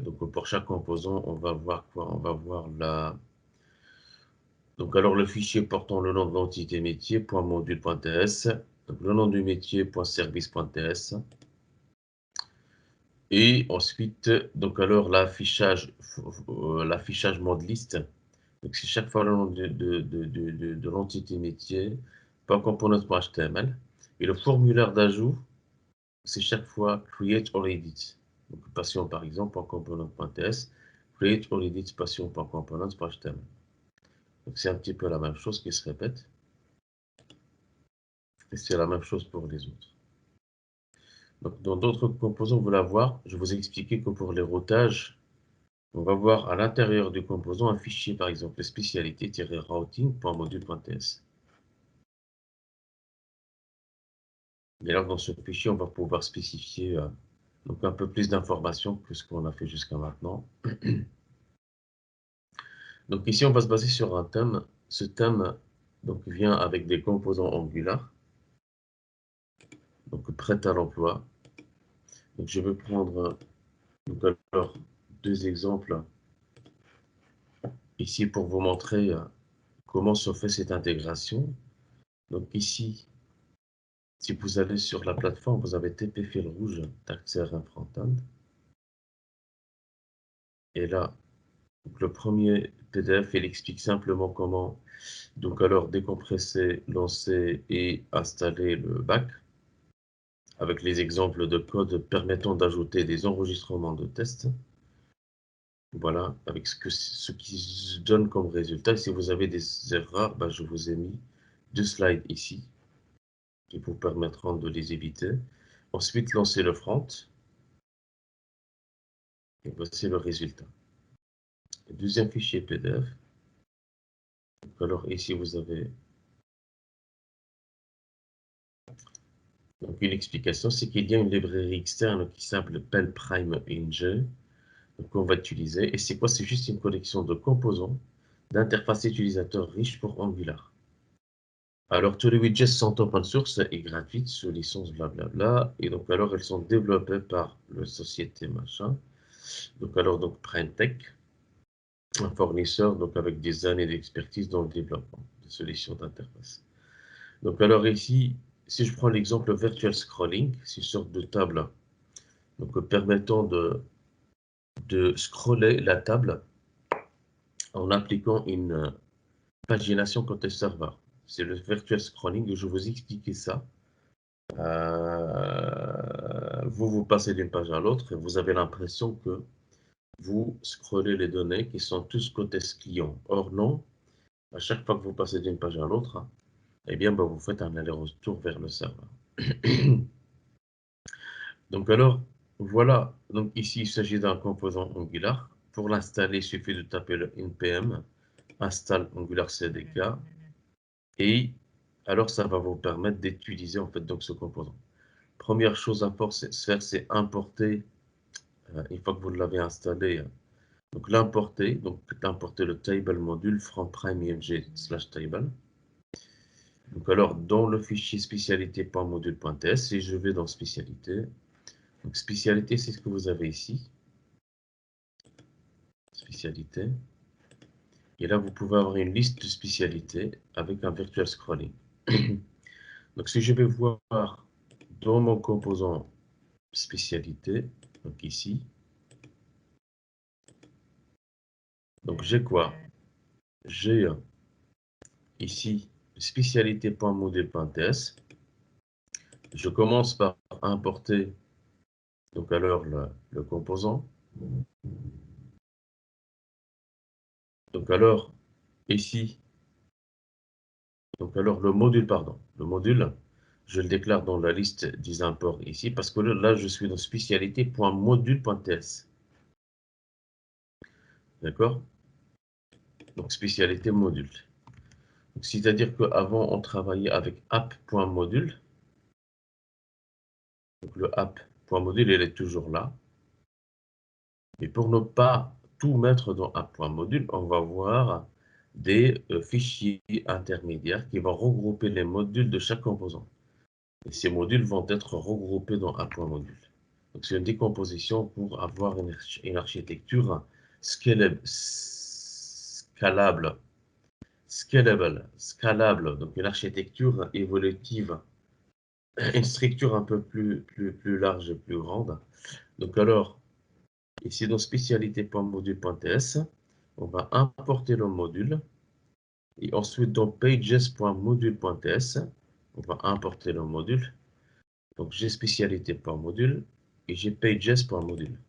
Donc pour chaque composant, on va voir quoi? On va voir la... Donc alors le fichier portant le nom de l'entité métier, .module.ts, donc le nom du métier, .service.ts, et ensuite, donc alors l'affichage mode liste. Donc c'est chaque fois le nom de l'entité métier, .component.html, et le formulaire d'ajout, c'est chaque fois create or edit. Donc passion par exemple, .component.ts, create or edit passion.component.html. Donc c'est un petit peu la même chose qui se répète. Et c'est la même chose pour les autres. Donc, dans d'autres composants, vous allez voir, je vous ai expliqué que pour les routages, on va voir à l'intérieur du composant un fichier, par exemple, spécialité-routing.module.ts. Et là, dans ce fichier, on va pouvoir spécifier donc un peu plus d'informations que ce qu'on a fait jusqu'à maintenant. Donc ici, on va se baser sur un thème. Ce thème donc, vient avec des composants Angular, donc prêt à l'emploi. Donc je vais prendre donc, alors, deux exemples ici pour vous montrer comment se fait cette intégration. Donc ici, si vous allez sur la plateforme, vous avez TP fil rouge d'AccessRM Frontend. Et là, donc le premier PDF, il explique simplement comment donc alors décompresser, lancer et installer le bac, avec les exemples de code permettant d'ajouter des enregistrements de tests. Voilà, avec ce qui se donne comme résultat. Et si vous avez des erreurs, ben, je vous ai mis deux slides ici qui vous permettront de les éviter. Ensuite, lancer le front. Et voici le résultat. Le deuxième fichier PDF. Donc, alors ici, vous avez donc, une explication, c'est qu'il y a une librairie externe qui s'appelle PrimeInj, qu'on va utiliser. Et c'est quoi? C'est juste une collection de composants d'interfaces utilisateurs riches pour Angular. Alors, tous les widgets sont open source et gratuits sous licence blablabla. Et donc, alors, elles sont développées par la société machin. Donc, alors, donc, PrimeTech, un fournisseur donc, avec des années d'expertise dans le développement de solutions d'interface. Donc, alors, ici, si je prends l'exemple virtual scrolling, c'est une sorte de table donc, permettant de scroller la table en appliquant une pagination côté serveur. C'est le virtual scrolling et je vous expliquer ça. Vous passez d'une page à l'autre et vous avez l'impression que vous scrollez les données qui sont tous côté client. Or non, à chaque fois que vous passez d'une page à l'autre, eh bien, vous faites un aller-retour vers le serveur. Donc alors, voilà. Donc ici, il s'agit d'un composant Angular. Pour l'installer, il suffit de taper le npm install Angular CDK et alors ça va vous permettre d'utiliser en fait donc ce composant. Première chose à faire, c'est importer, une fois que vous l'avez installé, donc l'importer, donc importer le table module from prime.img/table. Donc alors dans le fichier spécialité.module.ts, et je vais dans spécialité. Donc spécialité, c'est ce que vous avez ici. Spécialité. Et là, vous pouvez avoir une liste de spécialités avec un virtual scrolling. Donc si je vais voir dans mon composant spécialité, donc ici, donc j'ai quoi? J'ai ici spécialité.module.ts. Je commence par importer donc alors le composant. Donc alors ici, donc alors le module, pardon, le module, je le déclare dans la liste des imports ici parce que là je suis dans spécialité.module.ts. D'accord? Donc spécialité module. C'est-à-dire qu'avant on travaillait avec app.module. Donc le app.module, il est toujours là. Et pour ne pas tout mettre dans app.module, on va voir des fichiers intermédiaires qui vont regrouper les modules de chaque composant. Et ces modules vont être regroupés dans app.module. Donc, c'est une décomposition pour avoir une architecture scalable, scalable, donc une architecture évolutive, une structure un peu plus large et plus grande. Donc, alors, ici dans spécialité.module.ts, on va importer le module. Et ensuite, dans pages.module.ts, on va importer le module. Donc, j'ai spécialité par module et j'ai pages.module.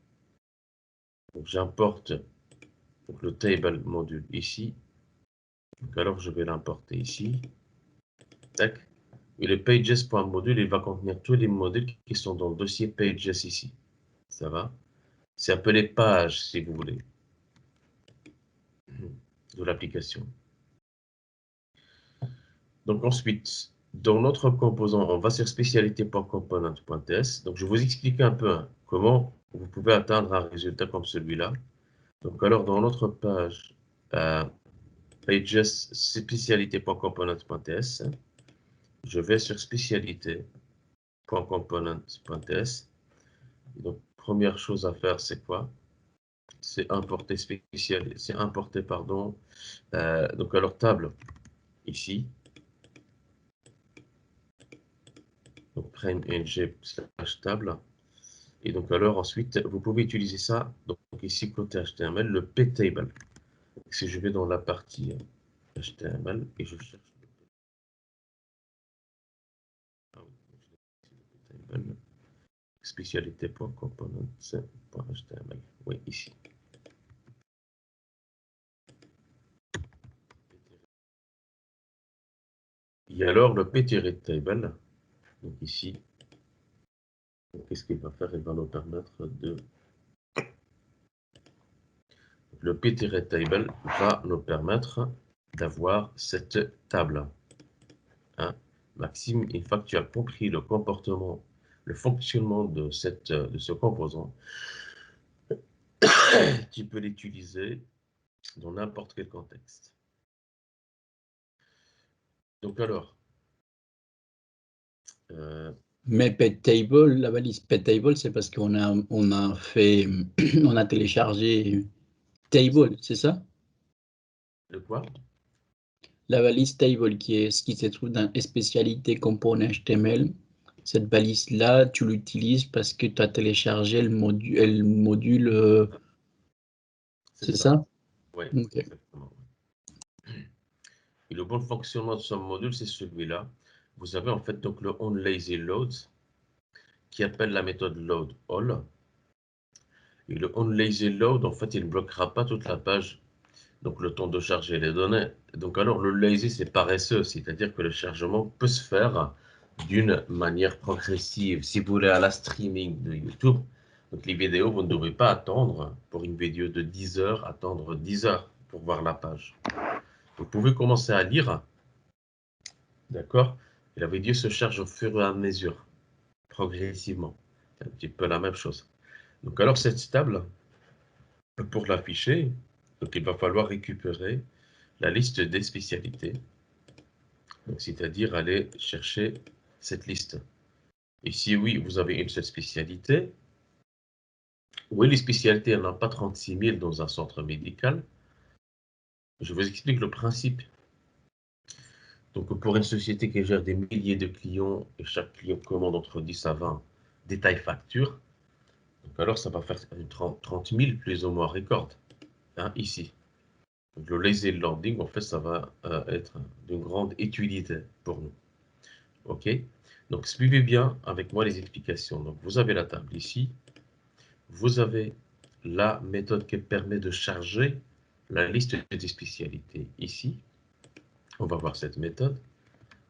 Donc, j'importe le table module ici. Donc, alors, je vais l'importer ici. Tac. Et le pages.module, il va contenir tous les modules qui sont dans le dossier pages ici. Ça va? C'est un peu les pages, si vous voulez, de l'application. Donc, ensuite, dans notre composant, on va sur spécialité.component.ts. Donc, je vais vous expliquer un peu comment vous pouvez atteindre un résultat comme celui-là. Donc, alors, dans notre page pages spécialité.component.ts, je vais sur spécialité.component.ts. Donc, première chose à faire, c'est quoi? C'est importer donc, alors, table ici. Donc, prime.ng/table. Et donc, alors, ensuite, vous pouvez utiliser ça. Donc, ici, côté HTML, le ptable. Si je vais dans la partie HTML et je cherche spécialité.components.html. Oui, ici. Et alors, le ptable, donc ici, qu'est-ce qu'il va faire? Il va nous permettre de... Le ptable va nous permettre d'avoir cette table. Hein? Maxime, une fois que tu as compris le comportement, le fonctionnement de ce composant, tu peux l'utiliser dans n'importe quel contexte. Donc alors, Mais ptable, la valise ptable, c'est parce qu'on a fait, on a téléchargé table, c'est ça? le quoi? La valise table qui se trouve dans spécialité component HTML. Cette balise-là, tu l'utilises parce que tu as téléchargé le module, c'est ça? Oui, Ok. exactement. Et le bon fonctionnement de ce module, c'est celui-là. Vous avez en fait donc le onLazyLoad qui appelle la méthode loadAll. Et le onLazyLoad, en fait, il ne bloquera pas toute la page, donc le temps de charger les données. Donc alors le lazy, c'est paresseux, c'est-à-dire que le chargement peut se faire d'une manière progressive. Si vous voulez à la streaming de YouTube, donc les vidéos, vous ne devez pas attendre pour une vidéo de 10 heures, attendre 10 heures pour voir la page. Vous pouvez commencer à lire, d'accord? Et la vidéo se charge au fur et à mesure, progressivement. C'est un petit peu la même chose. Donc alors cette table, pour l'afficher, donc il va falloir récupérer la liste des spécialités, c'est-à-dire aller chercher cette liste. Et si oui, vous avez une seule spécialité, oui, les spécialités, il n'y en a pas 36 000 dans un centre médical. Je vous explique le principe. Donc, pour une société qui gère des milliers de clients et chaque client commande entre 10 à 20 détails factures, donc alors ça va faire 30 000 plus ou moins record, hein, ici. Donc, le lazy loading, en fait, ça va être d'une grande utilité pour nous. OK? Donc, suivez bien avec moi les explications. Donc, vous avez la table ici. Vous avez la méthode qui permet de charger la liste des spécialités ici. On va voir cette méthode.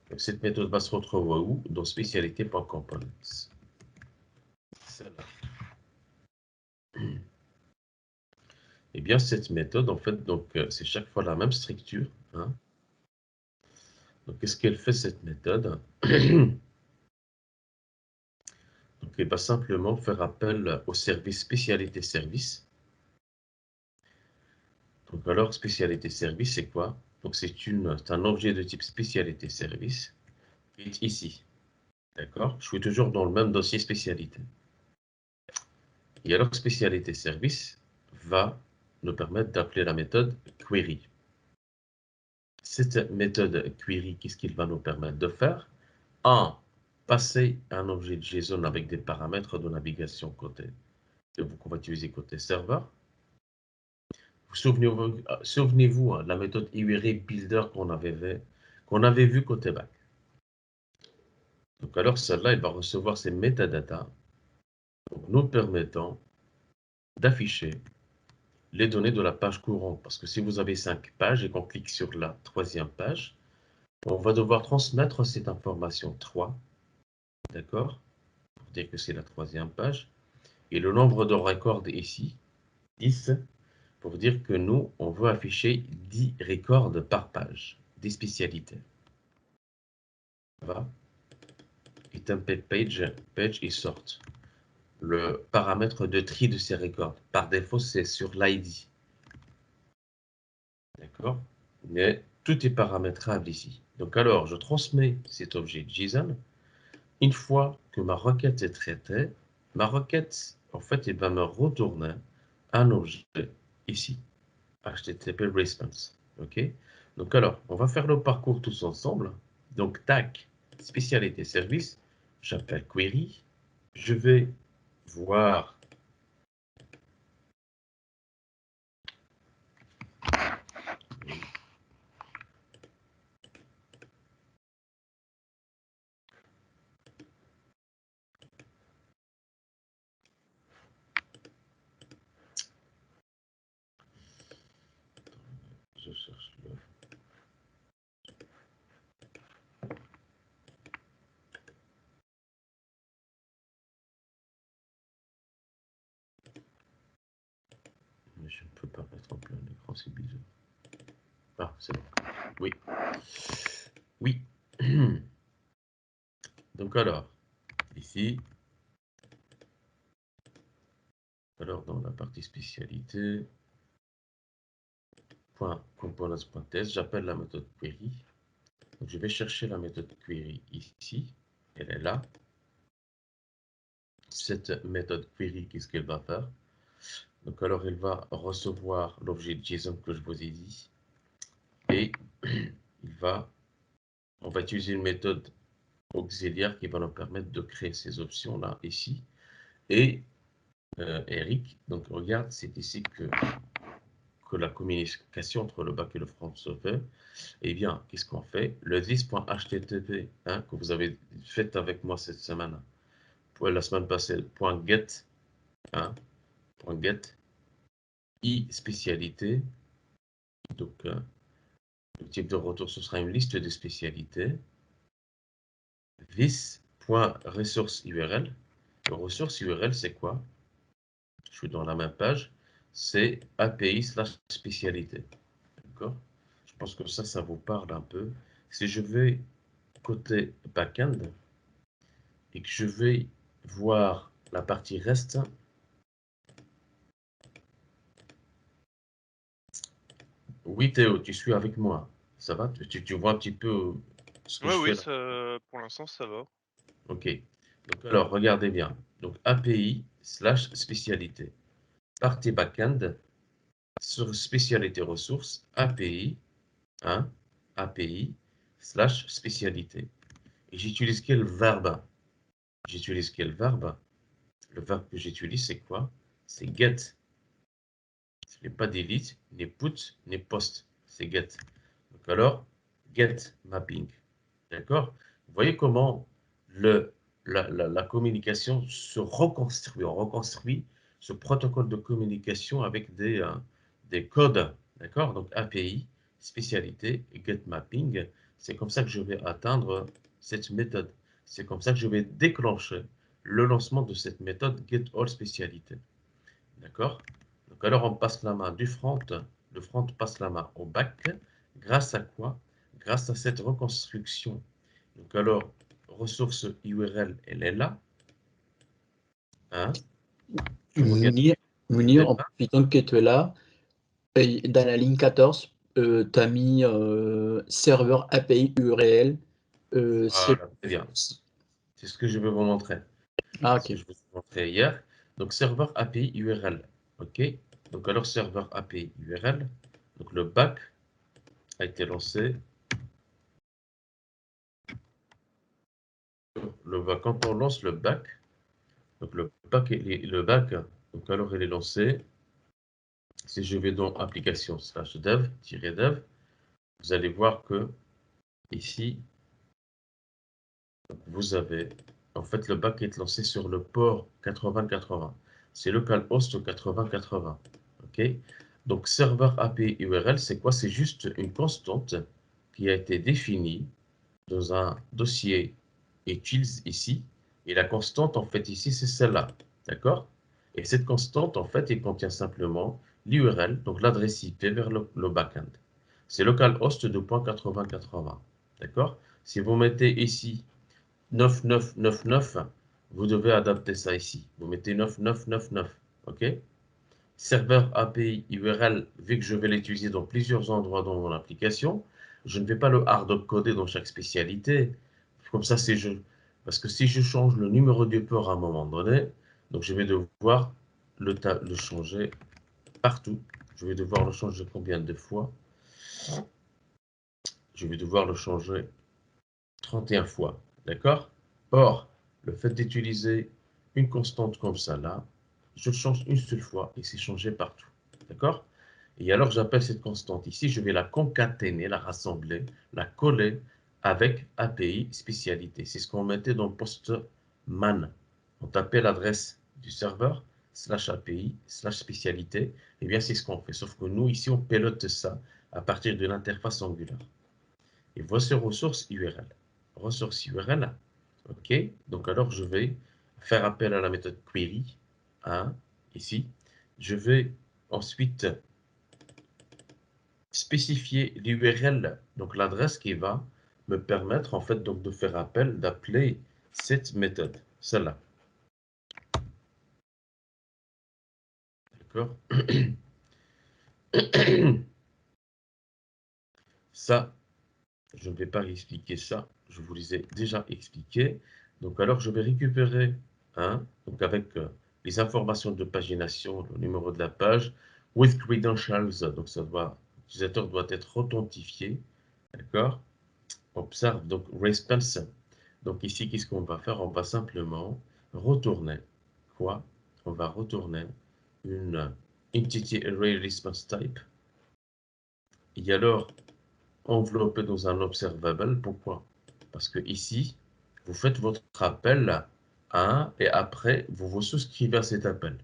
Donc, cette méthode va se retrouver où? Dans spécialité.components. Eh bien, cette méthode, en fait, donc c'est chaque fois la même structure. Hein. Donc, qu'est-ce qu'elle fait, cette méthode? Donc, elle va simplement faire appel au service spécialité service. Donc, alors, spécialité service, c'est quoi? Donc, c'est un objet de type spécialité service qui est ici. D'accord? Je suis toujours dans le même dossier spécialité. Et alors, spécialité service va nous permettre d'appeler la méthode query. Cette méthode query, qu'est-ce qu'il va nous permettre de faire? 1. Passer un objet JSON avec des paramètres de navigation côté, qu'on va utiliser côté serveur. Souvenez-vous de la méthode URI Builder qu'on avait vu côté back. Donc alors, celle-là, elle va recevoir ces métadatas, donc nous permettant d'afficher les données de la page courante. Parce que si vous avez 5 pages et qu'on clique sur la 3e page, on va devoir transmettre cette information 3, d'accord? Pour dire que c'est la 3e page. Et le nombre de records ici, 10, pour dire que nous, on veut afficher 10 records par page, des spécialités. Ça va? Et template page et sort. Le paramètre de tri de ces records. Par défaut, c'est sur l'ID. D'accord? Mais tout est paramétrable ici. Donc alors, je transmets cet objet JSON. Une fois que ma requête est traitée, ma requête, en fait, elle va me retourner un objet ici. HTTP response. OK? Donc alors, on va faire le parcours tous ensemble. Donc, tac, spécialité service, j'appelle query. Je vais voir je cherche le... Mais je ne peux pas mettre en plein écran, c'est bizarre. Ah, c'est bon. Oui. Oui. Donc alors, ici, alors dans la partie spécialité, .components.test, j'appelle la méthode query. Donc je vais chercher la méthode query ici. Elle est là. Cette méthode query, qu'est-ce qu'elle va faire? Donc alors, elle va recevoir l'objet JSON que je vous ai dit. Et on va utiliser une méthode auxiliaire qui va nous permettre de créer ces options-là ici. Et Eric, donc regarde, c'est ici que la communication entre le back et le front se fait. Eh bien, qu'est-ce qu'on fait? Le this.http que vous avez fait avec moi cette semaine, la semaine passée, .get, .get, i spécialité. Donc, le type de retour, ce sera une liste de spécialités. This.resource URL. Le ressource URL, c'est quoi? Je suis dans la même page. C'est API/spécialité. D'accord? Je pense que ça vous parle un peu. Si je vais côté backend et que je vais voir la partie REST, oui Théo, tu suis avec moi. Ça va? Tu vois un petit peu ce que Ouais, je fais oui, là? ça, pour l'instant, ça va. Ok. Donc alors, regardez bien. Donc API/spécialité. Partie backend sur spécialité ressources, API, API/spécialité. Et j'utilise quel verbe? J'utilise quel verbe? Le verbe que j'utilise, c'est quoi? C'est get. Ce n'est pas delete, ni put, ni post. C'est get. Donc alors, get mapping. D'accord? Vous voyez comment la communication se reconstruit. On reconstruit ce protocole de communication avec des codes. D'accord? Donc API, spécialité, get mapping. C'est comme ça que je vais atteindre cette méthode. C'est comme ça que je vais déclencher le lancement de cette méthode get all spécialité. D'accord? Donc alors on passe la main du front, le front passe la main au back. Grâce à quoi? Grâce à cette reconstruction. Donc alors, ressource URL, elle est là. Je regarde Mounir, en profitant que tu es là, dans la ligne 14, tu as mis serveur API URL. Voilà, très bien. C'est ce que je vais vous montrer. Ah, C'est ce ok. que je vous ai montré hier. Donc, serveur API URL. OK. Donc, alors, serveur API URL. Donc, le back a été lancé. Quand on lance le back, donc le back, donc alors il est lancé. Si je vais dans application /dev, vous allez voir que ici, vous avez, en fait, le back est lancé sur le port 8080. C'est localhost 8080. OK? Donc, serveur API URL, c'est quoi? C'est juste une constante qui a été définie dans un dossier utils ici. Et la constante, en fait, ici, c'est celle-là. D'accord? Et cette constante, en fait, elle contient simplement l'URL, donc l'adresse IP vers le backend. C'est localhost 2.8080. D'accord? Si vous mettez ici 9999, vous devez adapter ça ici. Vous mettez 9999. OK? Serveur API URL, vu que je vais l'utiliser dans plusieurs endroits dans mon application, je ne vais pas le hard coder dans chaque spécialité. Comme ça, parce que si je change le numéro du port à un moment donné, donc je vais devoir le changer partout. Je vais devoir le changer combien de fois? Je vais devoir le changer 31 fois. D'accord? Or, le fait d'utiliser une constante comme ça là, je le change une seule fois et c'est changé partout. D'accord? Et alors, j'appelle cette constante ici, je vais la concaténer, la rassembler, la coller avec API spécialité. C'est ce qu'on mettait dans le postman. On tapait l'adresse du serveur, /API, /spécialité. Et bien, c'est ce qu'on fait. Sauf que nous, ici, on pilote ça à partir de l'interface Angular. Et voici ressources URL. Ressources URL, OK. Donc, alors, je vais faire appel à la méthode query, ici. Je vais ensuite spécifier l'URL, donc l'adresse qui va me permettre en fait donc de faire appel, d'appeler cette méthode, celle-là. D'accord? Ça, je ne vais pas expliquer ça, je vous les ai déjà expliqué. Donc alors je vais récupérer, donc avec les informations de pagination, le numéro de la page, with credentials, donc l'utilisateur doit être authentifié, d'accord? Observe, donc response. Donc ici, qu'est-ce qu'on va faire? On va simplement retourner quoi? On va retourner une entity array response type. Et alors, enveloppé dans un observable. Pourquoi? Parce que ici, vous faites votre appel et après, vous vous souscrivez à cet appel.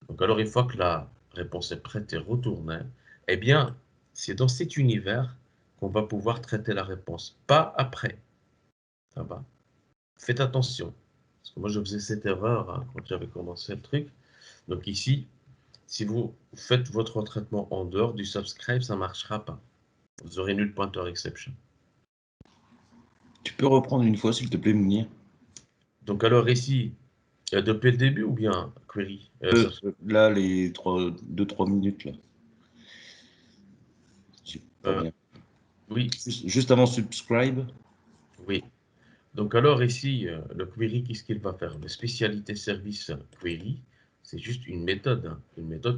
Donc alors, une fois que la réponse est prête et retournée, eh bien, c'est dans cet univers qu'on va pouvoir traiter la réponse, pas après. Ça va? Faites attention. Parce que moi, je faisais cette erreur quand j'avais commencé le truc. Donc ici, si vous faites votre traitement en dehors du subscribe, ça ne marchera pas. Vous aurez null pointer exception. Tu peux reprendre une fois, s'il te plaît, Mounir? Donc alors ici, depuis le début ou bien query Là, les 2-3 minutes, là. J'ai pas bien. Oui, Juste avant subscribe. oui. Donc alors ici, le query, qu'est-ce qu'il va faire? Le spécialité service query, c'est juste une méthode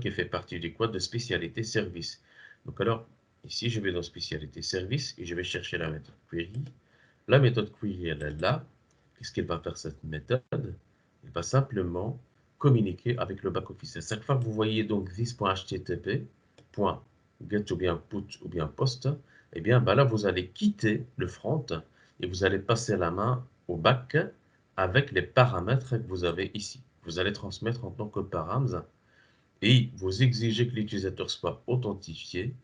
qui fait partie du quad de spécialité service. Donc alors, ici, je vais dans spécialité service et je vais chercher la méthode query. La méthode query, elle est là. Qu'est-ce qu'elle va faire cette méthode? Elle va simplement communiquer avec le back-office. À chaque fois que vous voyez donc this.http, .get ou bien put ou bien post, eh bien là, vous allez quitter le front et vous allez passer la main au back avec les paramètres que vous avez ici. Vous allez transmettre en tant que params et vous exigez que l'utilisateur soit authentifié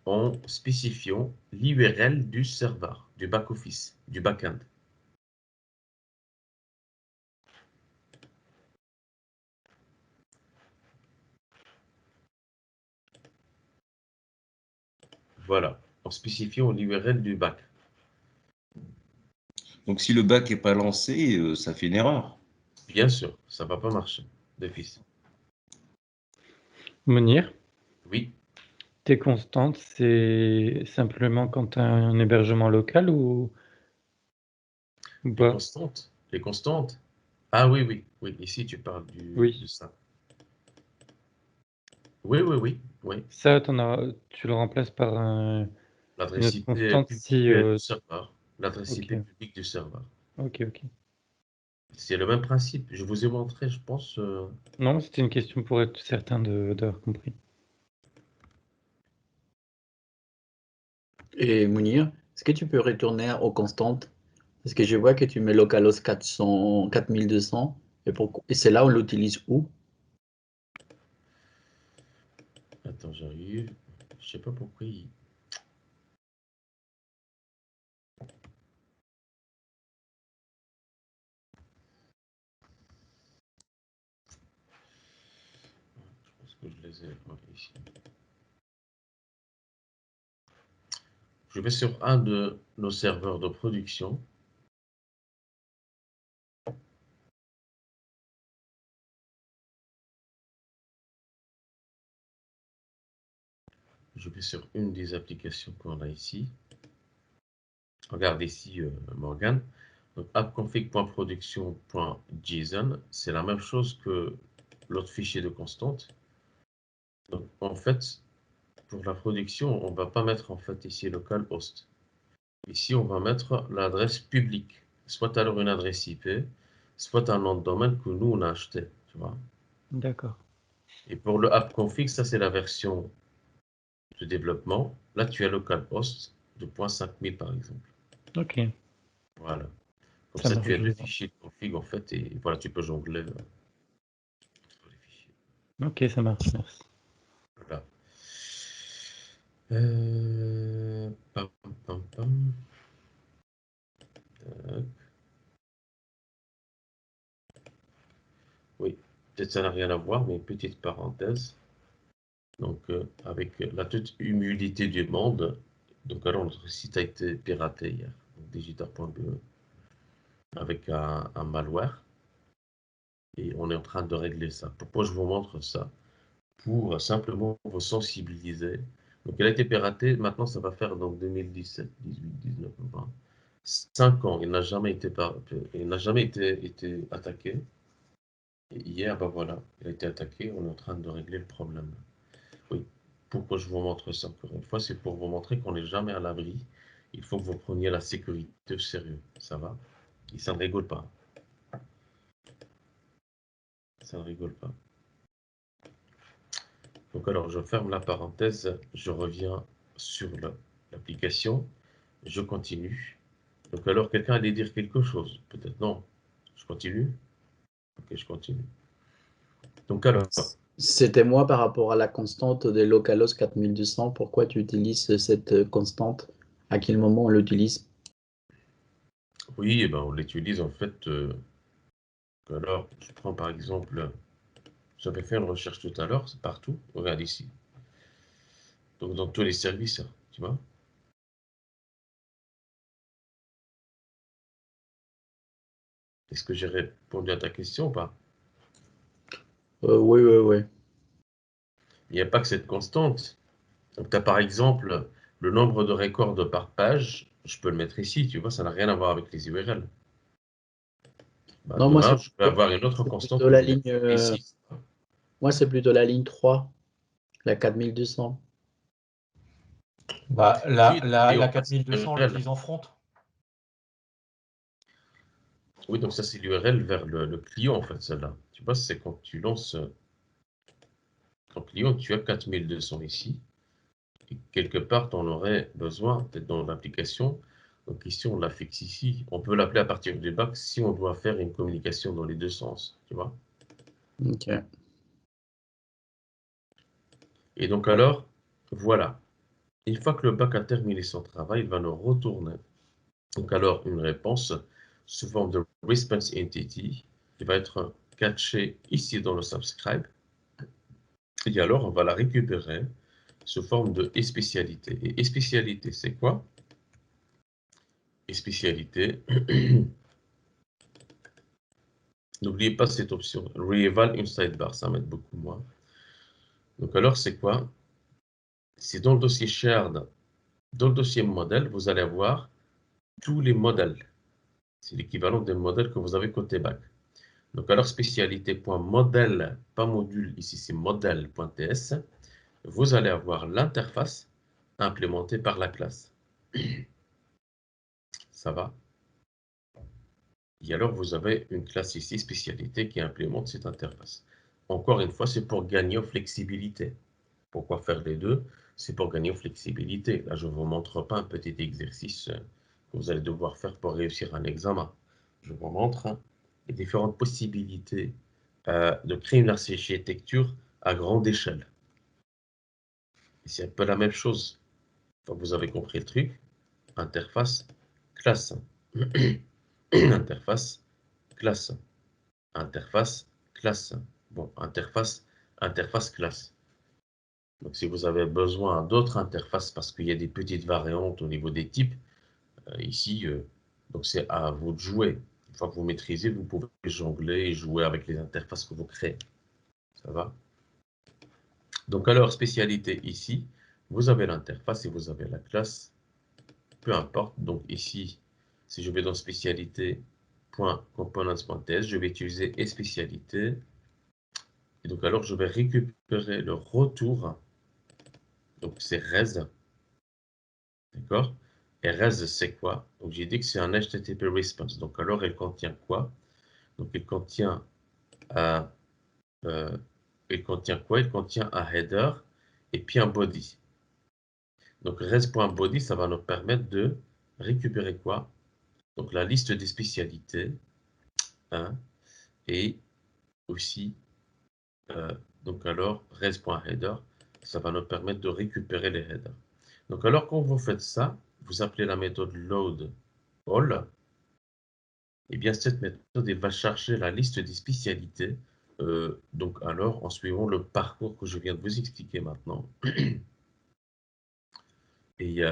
en spécifiant l'URL du serveur, du back-office, du back-end. Voilà, en spécifiant l'URL du back. Donc, si le bac n'est pas lancé, ça fait une erreur. Bien sûr, ça ne va pas marcher d'office. Mounir, Oui, tes constantes, c'est simplement quand tu as un hébergement local ou les pas? constantes. Les constantes. Ah oui, oui. Oui, ici, tu parles Oui. de ça. Oui. Ça, tu le remplaces par L'adresse une IP constante publique si... du serveur. L'adresse Ok, IP publique du serveur. ok. C'est le même principe. Je vous ai montré, je pense. Non, c'était une question pour être certain d'avoir compris. Et Mounir, est-ce que tu peux retourner aux constantes? Parce que je vois que tu mets localhost 400, 4200. Et c'est là on l'utilise où? Attends, j'arrive. Je sais pas pourquoi il... Je pense que je les ai ici. Je vais sur un de nos serveurs de production. Je vais sur une des applications qu'on a ici. Regarde ici, Morgan. Donc, appconfig.production.json, c'est la même chose que l'autre fichier de constante. Donc, en fait, pour la production, on ne va pas mettre en fait ici localhost. Ici, on va mettre l'adresse publique, soit alors une adresse IP, soit un nom de domaine que nous, on a acheté, tu vois. D'accord. Et pour le appconfig, ça, c'est la version de développement. Là, tu as localhost de 0.5000 par exemple. Ok, Voilà. Comme ça ça, marche, tu as je deux vois. fichiers de config en fait, et voilà, tu peux jongler entre les fichiers. Ok, ça marche, merci. Voilà. Pam, pam, pam. Tac. Oui, peut-être ça n'a rien à voir, mais une petite parenthèse. Donc, avec la toute humilité du monde, donc alors notre site a été piraté hier, digital.be, avec un malware, et on est en train de régler ça. Pourquoi je vous montre ça? Pour simplement vous sensibiliser. Donc, elle a été piratée, maintenant ça va faire donc 2017, 18, 19, 20. 5 ans, il n'a jamais été attaqué. Et hier, ben voilà, il a été attaqué, on est en train de régler le problème. Oui, pourquoi je vous montre ça encore une fois, c'est pour vous montrer qu'on n'est jamais à l'abri. Il faut que vous preniez la sécurité au sérieux, ça va? Et ça ne rigole pas. Ça ne rigole pas. Donc alors, je ferme la parenthèse, je reviens sur l'application, je continue. Donc alors, quelqu'un allait dire quelque chose? Peut-être non. Je continue? Ok, je continue. Donc alors, C'était moi par rapport à la constante de localhost 4200. Pourquoi tu utilises cette constante? À quel moment on l'utilise? oui, eh ben, on l'utilise en fait. Alors, je prends par exemple, j'avais fait une recherche tout à l'heure, c'est partout. Regarde ici. Donc dans tous les services, hein, tu vois. Est-ce que j'ai répondu à ta question ou pas? Oui. Il n'y a pas que cette constante. Donc tu as par exemple le nombre de records par page, je peux le mettre ici, tu vois, ça n'a rien à voir avec les URL. Bah, Non, moi demain, je peux avoir une autre c'est constante plutôt que la je ligne, mettrai ici. moi c'est plutôt la ligne 3, la 4200. Bah, Oui, la en fait, c'est 4200, on l'URL. l'utilise en front. Oui, donc ça, c'est l'URL vers le client, en fait, celle-là. Tu vois, c'est quand tu lances ton client, tu as 4200 ici. Et quelque part, tu en aurais besoin, peut-être dans l'application. Donc ici, on la fixe ici. On peut l'appeler à partir du bac si on doit faire une communication dans les deux sens, tu vois. Ok. Et donc alors, voilà. Une fois que le bac a terminé son travail, il va nous retourner. Donc alors, une réponse sous forme de response entity qui va être catchée ici dans le subscribe. Et alors, on va la récupérer sous forme de spécialité. Et spécialité, c'est quoi? Et spécialité, n'oubliez pas cette option, Re-eval inside bar, ça m'aide beaucoup moins. Donc alors, c'est quoi? C'est dans le dossier shared, dans le dossier modèle, vous allez avoir tous les modèles. C'est l'équivalent des modèles que vous avez côté bac. Donc, alors, spécialité.modèle, pas module, ici c'est modèle.ts. Vous allez avoir l'interface implémentée par la classe. Ça va? Et alors, vous avez une classe ici, spécialité, qui implémente cette interface. Encore une fois, c'est pour gagner en flexibilité. Pourquoi faire les deux? C'est pour gagner en flexibilité. Là, je ne vous montre pas un petit exercice que vous allez devoir faire pour réussir un examen. Je vous montre les différentes possibilités de créer une architecture à grande échelle. C'est un peu la même chose. Enfin, vous avez compris le truc. Interface, classe. Interface, classe. Interface, classe. Bon, interface, classe. Donc, si vous avez besoin d'autres interfaces, parce qu'il y a des petites variantes au niveau des types, ici, donc c'est à vous de jouer. Une fois que vous maîtrisez, vous pouvez jongler et jouer avec les interfaces que vous créez. Ça va? Donc, alors, spécialité ici, vous avez l'interface et vous avez la classe. Peu importe. Donc, ici, si je vais dans spécialité.components.ts, je vais utiliser et spécialité. Et donc, alors, je vais récupérer le retour. Donc, c'est res. D'accord? Et res, c'est quoi? Donc, j'ai dit que c'est un HTTP response. Donc, alors, elle contient quoi? Donc, elle contient quoi? Il contient un header et puis un body. Donc, res.body, ça va nous permettre de récupérer quoi? Donc, la liste des spécialités. Hein, et aussi, donc alors, res.header, ça va nous permettre de récupérer les headers. Donc, alors, quand vous faites ça, vous appelez la méthode load all. Et bien, cette méthode, elle va chercher la liste des spécialités. Donc, alors, en suivant le parcours que je viens de vous expliquer maintenant. Et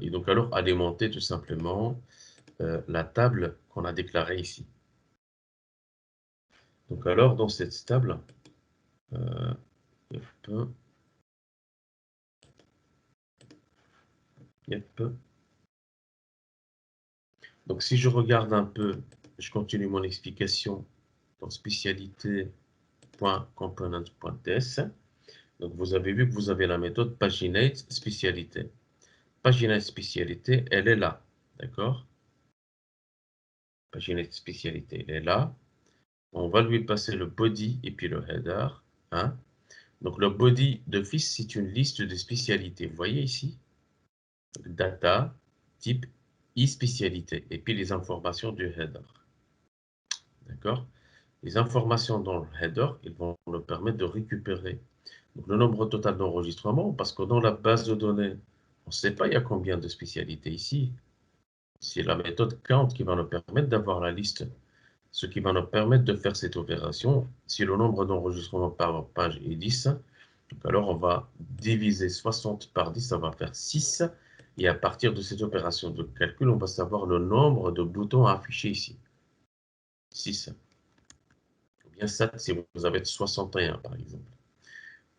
donc, alors, alimenter tout simplement la table qu'on a déclarée ici. Donc, alors, dans cette table, donc, si je regarde un peu, je continue mon explication dans spécialité.component.ts. Donc, vous avez vu que vous avez la méthode paginate spécialité. Paginate spécialité, elle est là. D'accord? Paginate spécialité, elle est là. On va lui passer le body et puis le header. Hein? Donc, le body d'office, c'est une liste de spécialités. Vous voyez ici? Data, type, e-spécialité. Et puis les informations du header. D'accord? Les informations dans le header, ils vont nous permettre de récupérer donc, le nombre total d'enregistrements, parce que dans la base de données, on ne sait pas il y a combien de spécialités ici. C'est la méthode count qui va nous permettre d'avoir la liste. Ce qui va nous permettre de faire cette opération, si le nombre d'enregistrements par page est 10, donc alors on va diviser 60 par 10, ça va faire 6. Et à partir de cette opération de calcul, on va savoir le nombre de boutons à afficher ici. 6. Ou bien 7 si vous avez 61 par exemple.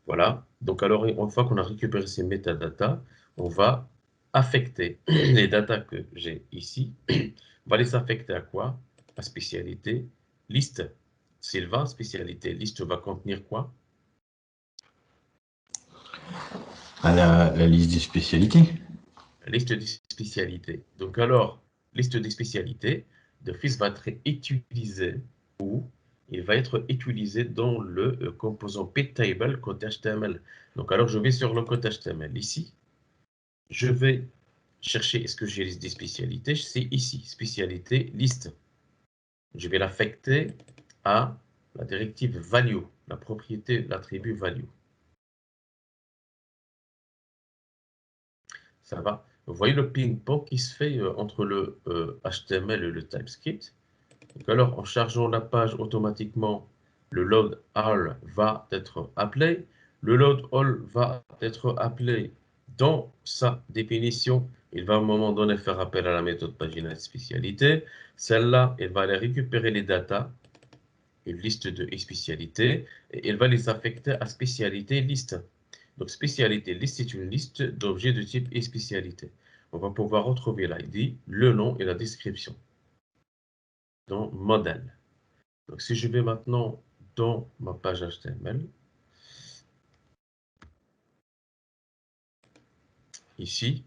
Voilà. Donc alors, une fois qu'on a récupéré ces métadatas, on va affecter les datas que j'ai ici. On va les affecter à quoi? À spécialité, liste. Sylvain, spécialité, liste va contenir quoi? À la liste des spécialités. La liste des spécialités. Donc alors, liste des spécialités, d'office va être utilisé où? Il va être utilisé dans le composant ptable code HTML. Donc alors, je vais sur le code HTML ici. Je vais chercher, est-ce que j'ai des spécialités? C'est ici, spécialité, liste. Je vais l'affecter à la directive value, la propriété, l'attribut value. Ça va? Vous voyez le ping-pong qui se fait entre le HTML et le TypeScript. Donc alors, en chargeant la page automatiquement, le load all va être appelé. Le load all va être appelé dans sa définition. Il va à un moment donné faire appel à la méthode paginate spécialité. Celle-là, elle va aller récupérer les datas, une liste de spécialités, et elle va les affecter à spécialité liste. Donc, spécialité liste, c'est une liste d'objets de type spécialité. On va pouvoir retrouver l'ID, le nom et la description dans modèle. Donc, si je vais maintenant dans ma page HTML, ici,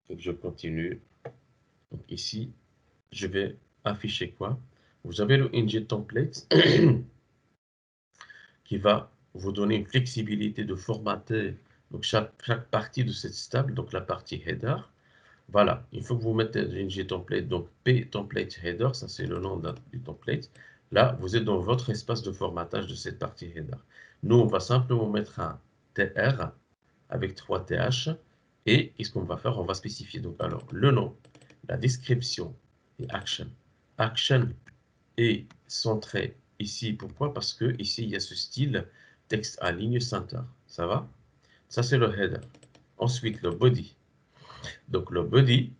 donc je continue. Donc ici, je vais afficher quoi? Vous avez le ng template qui va vous donner une flexibilité de formater donc chaque partie de cette stable, donc la partie header. Voilà, il faut que vous mettez ng template, donc p template header, ça c'est le nom du template. Là, vous êtes dans votre espace de formatage de cette partie header. Nous, on va simplement mettre un tr avec 3 th et qu'est-ce qu'on va faire? On va spécifier donc alors le nom, la description et action. Action est centré ici. Pourquoi? Parce que ici il y a ce style texte à ligne center. Ça va? Ça c'est le header. Ensuite le body. Donc le body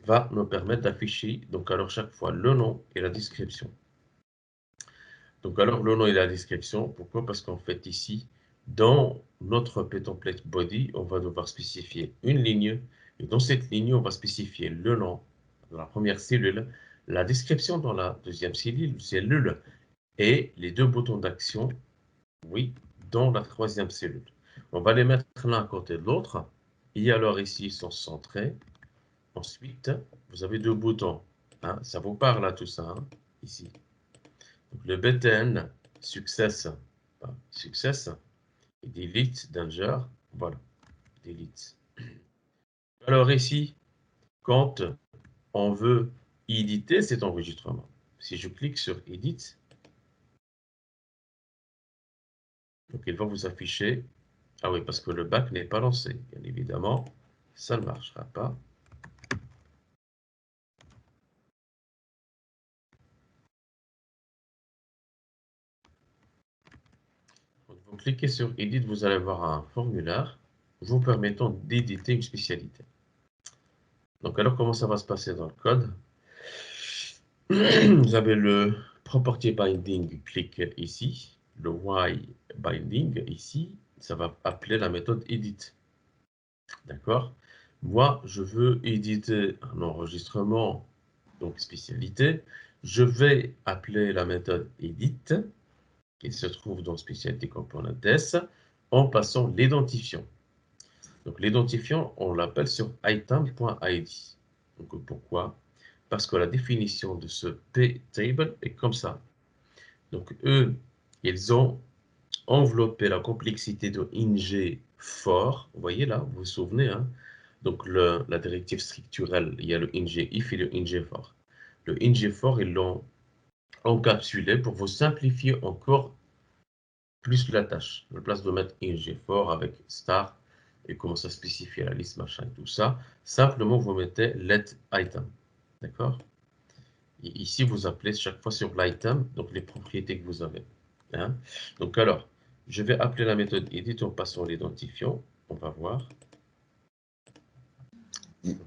va nous permettre d'afficher donc alors chaque fois le nom et la description. Donc alors le nom et la description, pourquoi? Parce qu'en fait ici, dans notre template body, on va devoir spécifier une ligne, et dans cette ligne, on va spécifier le nom dans la première cellule, la description dans la deuxième cellule, et les deux boutons d'action, oui, dans la troisième cellule. On va les mettre l'un à côté de l'autre, et alors ici, ils sont centrés. Ensuite, vous avez deux boutons, hein, ça vous parle à tout ça, hein, ici. Donc, le btn success, et delete danger, voilà, delete. Alors ici, quand on veut éditer cet enregistrement, si je clique sur edit, donc il va vous afficher, ah oui, parce que le back n'est pas lancé, bien évidemment, ça ne marchera pas. Quand vous cliquez sur edit, vous allez voir un formulaire vous permettant d'éditer une spécialité. Donc alors, comment ça va se passer dans le code? Vous avez le property binding, clique ici, le y binding ici, ça va appeler la méthode edit. D'accord? Moi, je veux éditer un enregistrement, donc spécialité. Je vais appeler la méthode edit, qui se trouve dans spécialité component s, en passant l'identifiant. Donc l'identifiant, on l'appelle sur item.id. Donc pourquoi? Parce que la définition de ce p-table est comme ça. Donc eux, ils ont enveloppé la complexité de ing for. Vous voyez là, vous vous souvenez, hein? Donc la directive structurelle, il y a le ing if et le ing for. Le ing for, ils l'ont encapsulé pour vous simplifier encore plus la tâche. À la place de mettre ing for avec star et commencer à spécifier la liste, machin et tout ça, simplement vous mettez let item. D'accord? Et ici, vous appelez chaque fois sur l'item, donc les propriétés que vous avez. Hein? Donc alors, je vais appeler la méthode edit en passant l'identifiant. On va voir.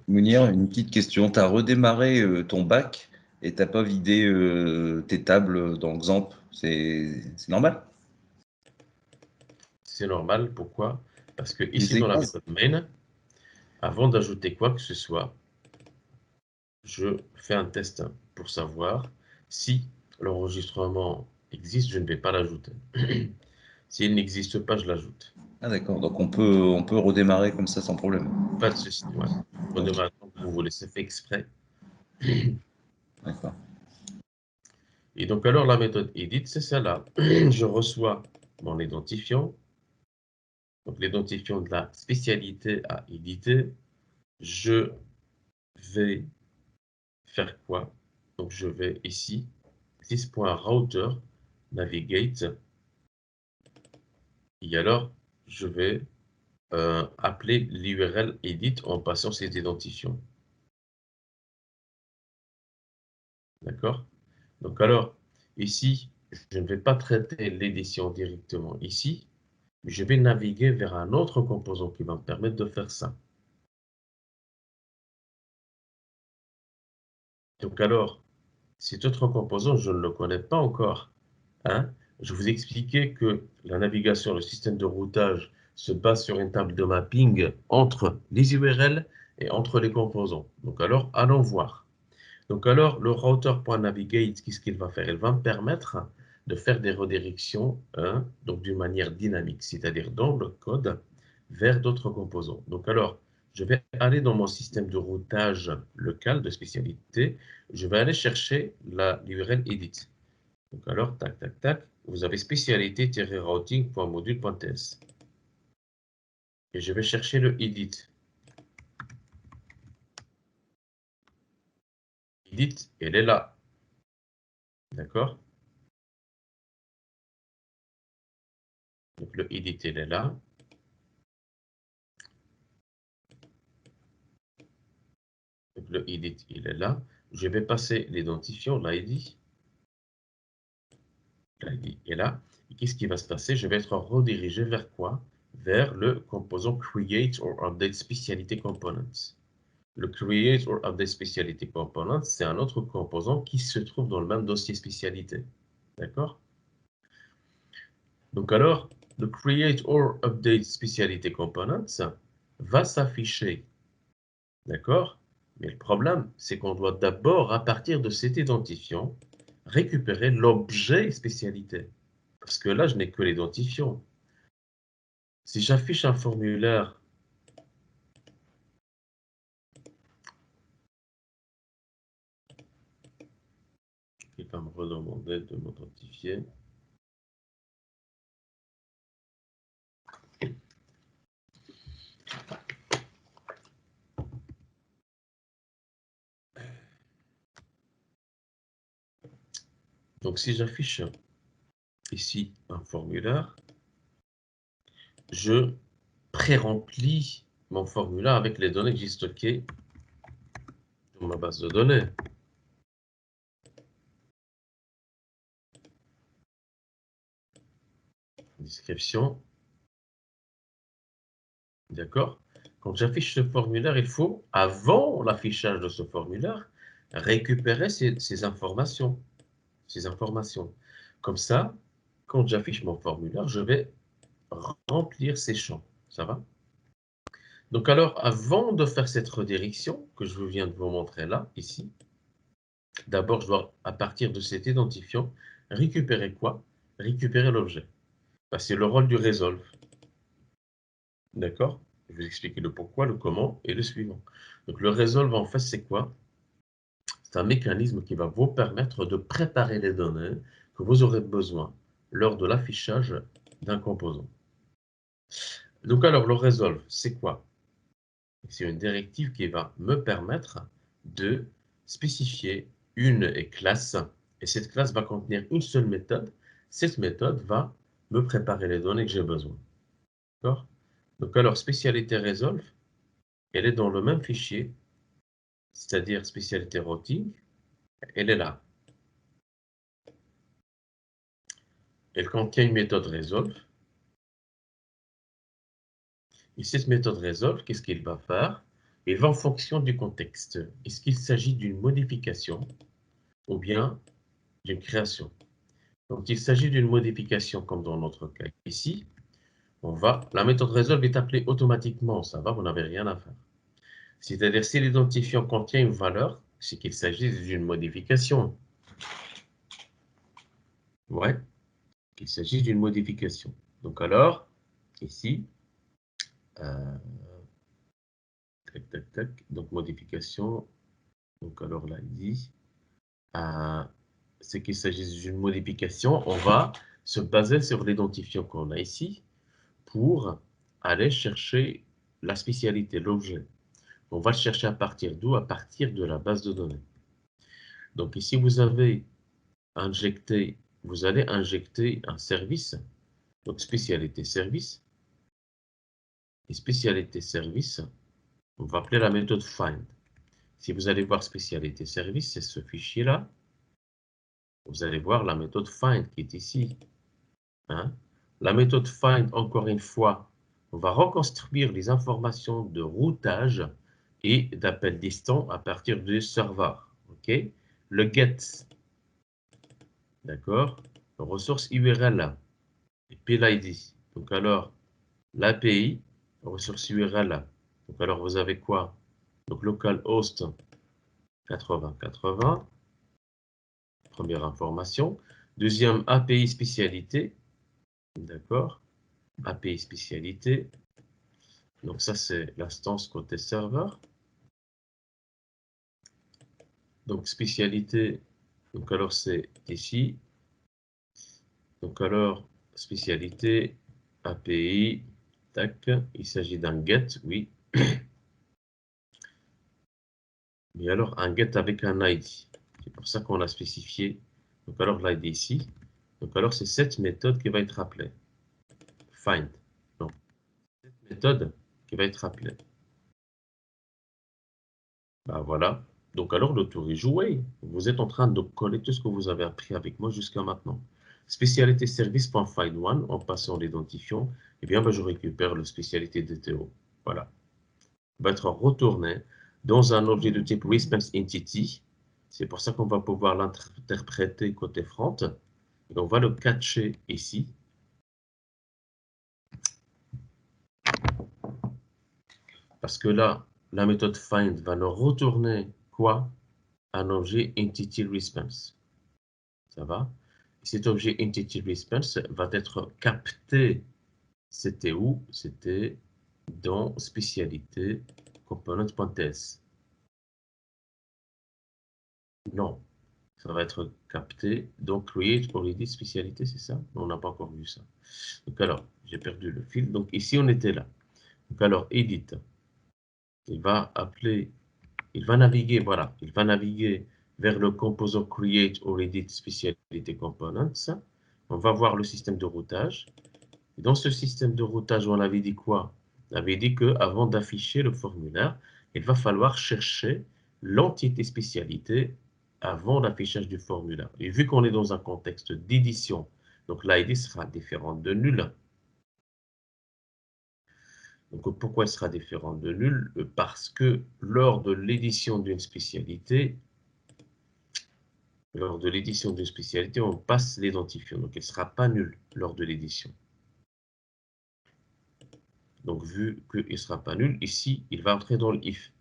Mounir, une petite question. Tu as redémarré ton bac et tu n'as pas vidé tes tables dans Xampp. C'est normal? C'est normal. Pourquoi? Parce que ici, Les dans la écrases. méthode main, avant d'ajouter quoi que ce soit, je fais un test pour savoir si l'enregistrement existe, je ne vais pas l'ajouter. S'il n'existe pas, je l'ajoute. Ah d'accord, donc on peut redémarrer comme ça sans problème. Pas de souci. Ouais. Redémarrer quand vous voulez, c'est fait exprès. D'accord. Et donc alors la méthode edit, c'est celle-là. Je reçois mon identifiant. Donc l'identifiant de la spécialité à éditer. Je vais faire quoi? Donc je vais ici, 6.router, navigate. Et alors, je vais appeler l'URL edit en passant cet identifiant. D'accord? Donc alors, ici, je ne vais pas traiter l'édition directement ici, mais je vais naviguer vers un autre composant qui va me permettre de faire ça. Donc alors, cet autre composant, je ne le connais pas encore. Hein? Je vous expliquais que la navigation, le système de routage se base sur une table de mapping entre les URL et entre les composants. Donc alors, allons voir. Donc alors, le router.navigate, qu'est-ce qu'il va faire? Il va me permettre de faire des redirections donc d'une manière dynamique, c'est-à-dire dans le code vers d'autres composants. Donc alors, je vais aller dans mon système de routage local de spécialité, je vais aller chercher l'URL edit. Donc alors, tac, tac, tac, vous avez spécialité-routing.module.ts. Et je vais chercher le edit. Edit, elle est là. D'accord? Donc le edit, il est là. Donc le edit, il est là. Je vais passer l'identifiant, l'ID. L'ID est là. Et qu'est-ce qui va se passer? Je vais être redirigé vers quoi? Vers le composant Create or Update Speciality Components. Le Create or Update Speciality Components, c'est un autre composant qui se trouve dans le même dossier spécialité. D'accord? Donc alors, le Create or Update Speciality Components va s'afficher. D'accord? Mais le problème, c'est qu'on doit d'abord, à partir de cet identifiant, récupérer l'objet spécialité. Parce que là, je n'ai que l'identifiant. Si j'affiche un formulaire, il va me redemander de m'identifier. Donc, si j'affiche ici un formulaire, je pré-remplis mon formulaire avec les données que j'ai stockées dans ma base de données. Description. D'accord? Quand j'affiche ce formulaire, il faut, avant l'affichage de ce formulaire, récupérer ces informations. Comme ça, quand j'affiche mon formulaire, je vais remplir ces champs. Ça va? Donc alors, avant de faire cette redirection que je viens de vous montrer là, ici, d'abord, je dois, à partir de cet identifiant, récupérer quoi? Récupérer l'objet. C'est le rôle du resolve. D'accord? Je vais vous expliquer le pourquoi, le comment et le suivant. Donc le resolve, en fait, c'est quoi? C'est un mécanisme qui va vous permettre de préparer les données que vous aurez besoin lors de l'affichage d'un composant. Donc alors, le resolve, c'est quoi? C'est une directive qui va me permettre de spécifier une classe, et cette classe va contenir une seule méthode. Cette méthode va me préparer les données que j'ai besoin. D'accord? Donc alors, spécialité resolve, elle est dans le même fichier, c'est-à-dire spécialité routing, elle est là. Elle contient une méthode resolve. Et cette méthode resolve, qu'est-ce qu'il va faire? Il va en fonction du contexte. Est-ce qu'il s'agit d'une modification ou bien d'une création? Quand il s'agit d'une modification, comme dans notre cas ici, la méthode resolve est appelée automatiquement, ça va, vous n'avez rien à faire. C'est-à-dire, si l'identifiant contient une valeur, c'est qu'il s'agit d'une modification. Ouais, qu'il s'agit d'une modification. Donc alors, ici, tac, tac, tac, donc modification, donc alors là, dit, c'est qu'il s'agit d'une modification, on va se baser sur l'identifiant qu'on a ici pour aller chercher la spécialité, l'objet. On va le chercher à partir d'où? À partir de la base de données. Donc ici, vous allez injecter un service, donc spécialité service. Et spécialité service, on va appeler la méthode find. Si vous allez voir spécialité service, c'est ce fichier-là. Vous allez voir la méthode find qui est ici. Hein? La méthode find, encore une fois, on va reconstruire les informations de routage et d'appel distant à partir du serveur. OK? Le get, d'accord? Ressource URL et puis l'ID. Donc alors, l'API, ressource URL. Donc alors, vous avez quoi? Donc localhost 80-80. Première information. Deuxième, API spécialité. D'accord. API spécialité. Donc ça, c'est l'instance côté serveur. Donc spécialité, donc alors c'est ici. Donc alors, spécialité, API, tac, il s'agit d'un get, oui. Mais alors un get avec un ID. C'est pour ça qu'on l'a spécifié. Donc alors l'ID ici. Donc alors c'est cette méthode qui va être appelée. Find. Non. Cette méthode qui va être appelée. Ben voilà. Donc alors le tour est joué. Vous êtes en train de coller tout ce que vous avez appris avec moi jusqu'à maintenant. Spécialité service.find1 en passant l'identifiant. Eh bien, ben, je récupère le spécialité DTO. Voilà. Va être retourné dans un objet de type response entity. C'est pour ça qu'on va pouvoir l'interpréter côté front. Et on va le catcher ici. Parce que là, la méthode find va nous retourner quoi? Un objet entity response. Ça va? Et cet objet entity response va être capté. C'était où? C'était dans spécialité component.ts. Non, ça va être capté. Donc, create already spécialité, c'est ça? On n'a pas encore vu ça. Donc, alors, j'ai perdu le fil. Donc, ici, on était là. Donc, alors, edit. Il va appeler, il va naviguer, voilà. Il va naviguer vers le composant create or edit spécialité components. On va voir le système de routage. Et dans ce système de routage, on avait dit quoi? On avait dit qu'avant d'afficher le formulaire, il va falloir chercher l'entité spécialité avant l'affichage du formulaire. Et vu qu'on est dans un contexte d'édition, donc l'ID sera différente de nul. Donc pourquoi elle sera différente de nul? Parce que lors de l'édition d'une spécialité, on passe l'identifiant. Donc elle ne sera pas nulle lors de l'édition. Donc vu qu'il ne sera pas nul, ici, il va entrer dans le if.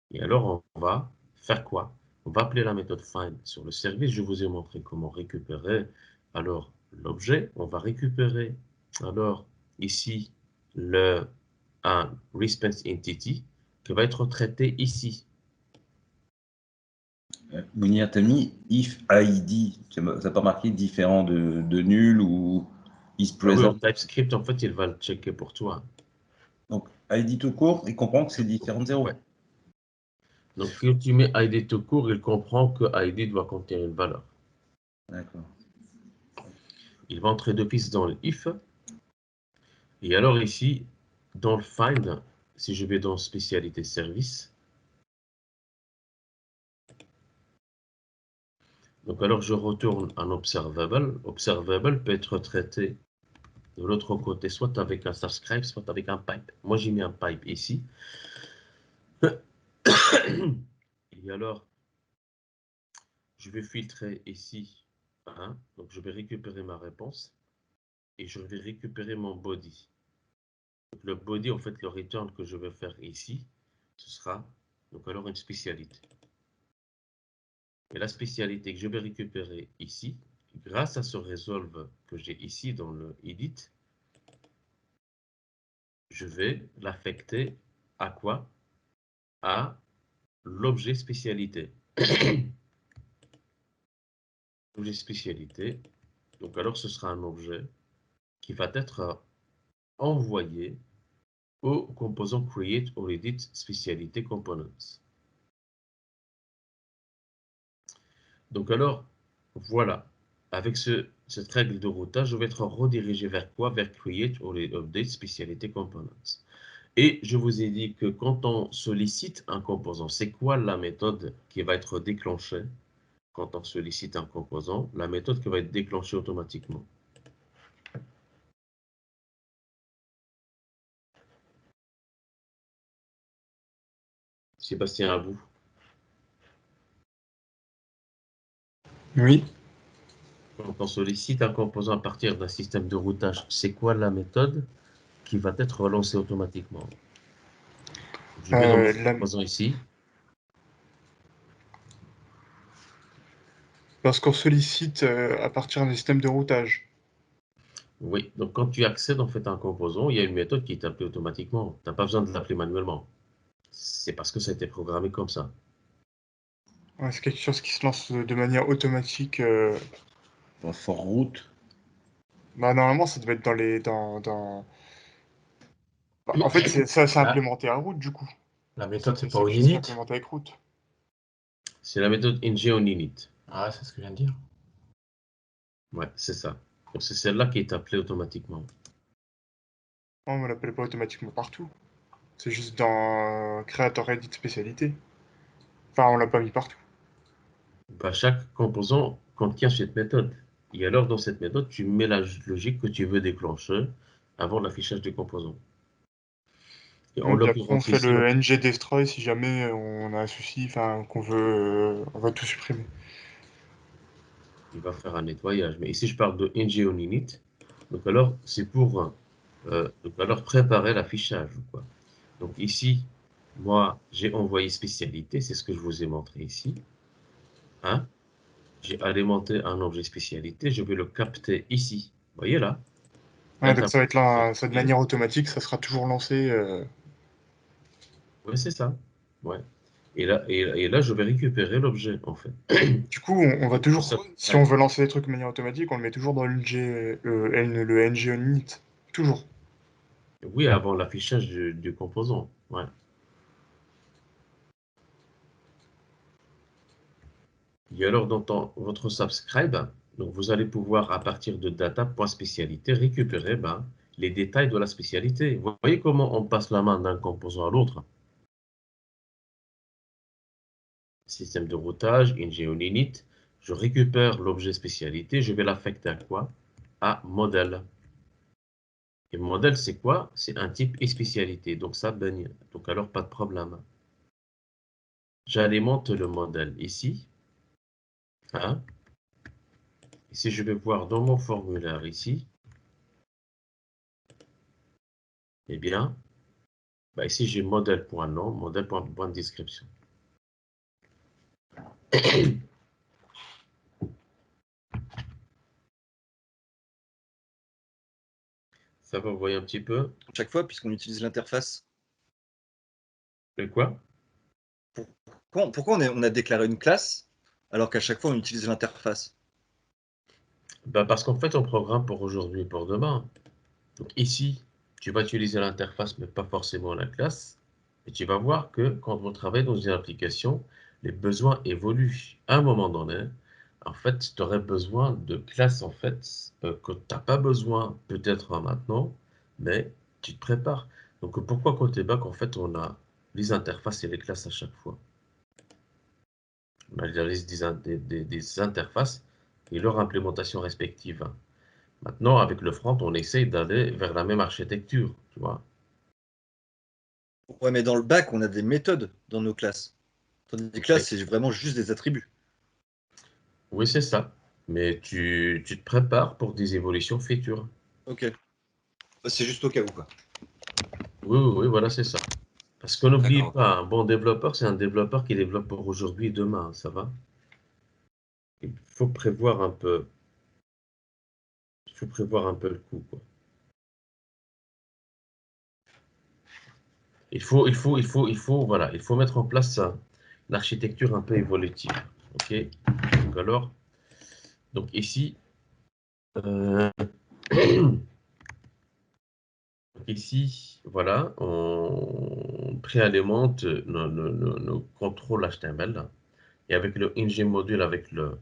Et alors, on va faire quoi? On va appeler la méthode find sur le service. Je vous ai montré comment récupérer alors l'objet. On va récupérer alors ici un response entity qui va être traité ici. Mounir, tu as mis if ID, ça n'a pas marqué différent de nul ou is Ah oui, present. le TypeScript, en fait, il va le checker pour toi. Donc ID tout court, il comprend que c'est différent de 0. Ouais. Donc, quand tu mets ID tout court, il comprend que ID doit contenir une valeur. D'accord. Il va entrer d'office dans le if. Et alors ici, dans le find, si je vais dans spécialité service, donc alors je retourne un observable. Observable peut être traité de l'autre côté, soit avec un subscribe, soit avec un pipe. Moi, j'ai mis un pipe ici. Et alors, je vais filtrer ici. Hein, donc, je vais récupérer ma réponse. Et je vais récupérer mon body. Donc, le body, en fait, le return que je vais faire ici, ce sera donc alors une spécialité. Et la spécialité que je vais récupérer ici, grâce à ce resolve que j'ai ici dans le edit, je vais l'affecter à quoi? À l'objet spécialité. L'objet spécialité. Donc alors ce sera un objet qui va être envoyé au composant create or edit spécialité components. Donc alors, voilà. Avec cette règle de routage, je vais être redirigé vers quoi? Vers create or update spécialité components. Et je vous ai dit que quand on sollicite un composant, c'est quoi la méthode qui va être déclenchée quand on sollicite un composant? La méthode qui va être déclenchée automatiquement. Sébastien, à vous. Oui. Quand on sollicite un composant à partir d'un système de routage, c'est quoi la méthode qui va être relancée automatiquement? Je vais dans mon composant ici. Lorsqu'on sollicite à partir d'un système de routage. Oui, donc quand tu accèdes en fait à un composant, il y a une méthode qui est appelée automatiquement. Tu n'as pas besoin de l'appeler manuellement. C'est parce que ça a été programmé comme ça. Ouais, c'est quelque chose qui se lance de manière automatique. For route. Bah, normalement, ça devait être dans les. Bah, en fait, c'est Ah. implémenté à route, du coup. La méthode, c'est pas C'est au juste init. implémenté avec route. C'est la méthode ng-on-init. Ah, c'est ce que je viens de dire. Ouais, c'est ça. Donc c'est celle-là qui est appelée automatiquement. Non, on ne l'appelle pas automatiquement partout. C'est juste dans Creator Edit spécialité. Enfin, on l'a pas mis partout. Bah, chaque composant contient cette méthode. Et alors, dans cette méthode, tu mets la logique que tu veux déclencher avant l'affichage du composant. Et en Et puis après, on l'occurrence fait ici, le ng destroy si jamais on a un souci, enfin, qu'on veut, on va tout supprimer. il va faire un nettoyage. Mais ici, je parle de ng-on-init. Donc alors, c'est pour donc alors préparer l'affichage. Quoi. Donc ici, moi, j'ai envoyé spécialité, c'est ce que je vous ai montré ici. Hein? J'ai alimenté un objet spécialité, je vais le capter ici. Vous voyez là? Ouais, donc ça va être là, ça de manière automatique, ça sera toujours lancé. Oui, c'est ça. Ouais. Et là, je vais récupérer l'objet, en fait. Du coup, on va toujours, Ça- si on veut lancer des trucs de manière automatique, on le met toujours dans le ng onInit. Toujours. Oui, avant l'affichage du composant. Ouais. Et alors, dans votre subscribe, donc vous allez pouvoir, à partir de data.spécialité, récupérer les détails de la spécialité. Vous voyez comment on passe la main d'un composant à l'autre? Système de routage, ng-on-init. Je récupère l'objet spécialité, je vais l'affecter à quoi? À modèle. Et modèle, c'est quoi? C'est un type et spécialité. Donc ça baigne. Donc alors, pas de problème. J'alimente le modèle ici. Hein? Et si je vais voir dans mon formulaire ici, eh bien, ici j'ai modèle.nom, modèle.point de description. Ça va, vous voyez un petit peu? Chaque fois, puisqu'on utilise l'interface. Le quoi? Pourquoi on a déclaré une classe alors qu'à chaque fois on utilise l'interface? Parce qu'en fait, on programme pour aujourd'hui et pour demain. Donc ici, tu vas utiliser l'interface, mais pas forcément la classe. Et tu vas voir que quand on travaille dans une application, les besoins évoluent. À un moment donné, en fait, tu aurais besoin de classes en fait, que tu n'as pas besoin peut-être maintenant, mais tu te prépares. Donc pourquoi côté back, en fait, on a les interfaces et les classes à chaque fois? On a la liste des interfaces et leur implémentation respective. Maintenant, avec le front, on essaye d'aller vers la même architecture, tu vois. Ouais, mais dans le bac, on a des méthodes dans nos classes. Tandis que les classes, c'est vraiment juste des attributs. Oui, c'est ça. Mais tu te prépares pour des évolutions futures. Ok. C'est juste au cas où, quoi. Oui, voilà, c'est ça. Parce que n'oublie D'accord. pas, un bon développeur, c'est un développeur qui développe pour aujourd'hui et demain, ça va? Il faut prévoir un peu. Il faut prévoir un peu le coup, quoi. Voilà, il faut mettre en place une architecture un peu évolutive. Ok? Donc alors, donc ici, ici, voilà, on préalimente nos contrôles HTML et avec le ng module, avec la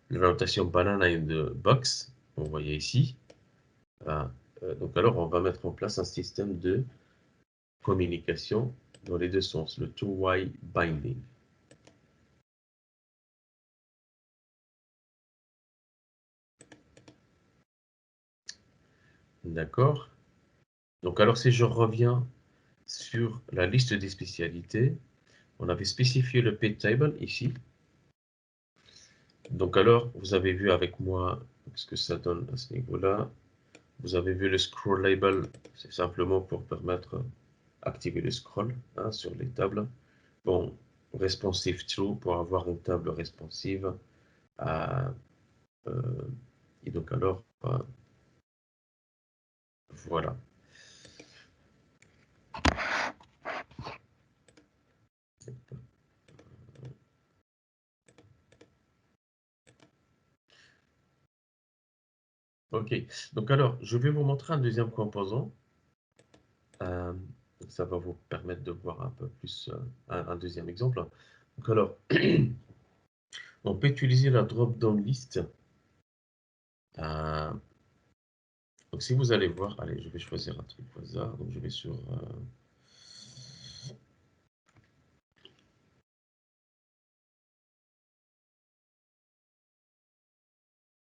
notation banana in the box, vous voyez ici. Donc alors, on va mettre en place un système de communication dans les deux sens, le two-way binding. D'accord? Donc alors, si je reviens sur la liste des spécialités, on avait spécifié le page table ici. Donc alors, vous avez vu avec moi ce que ça donne à ce niveau-là. Vous avez vu le scroll label, c'est simplement pour permettre d'activer le scroll sur les tables. Bon, responsive true pour avoir une table responsive Et donc alors, voilà. Ok, donc alors, je vais vous montrer un deuxième composant. Ça va vous permettre de voir un peu plus un deuxième exemple. Donc alors, on peut utiliser la drop-down list. Donc si vous allez voir, allez, je vais choisir un truc au hasard. Donc je vais sur...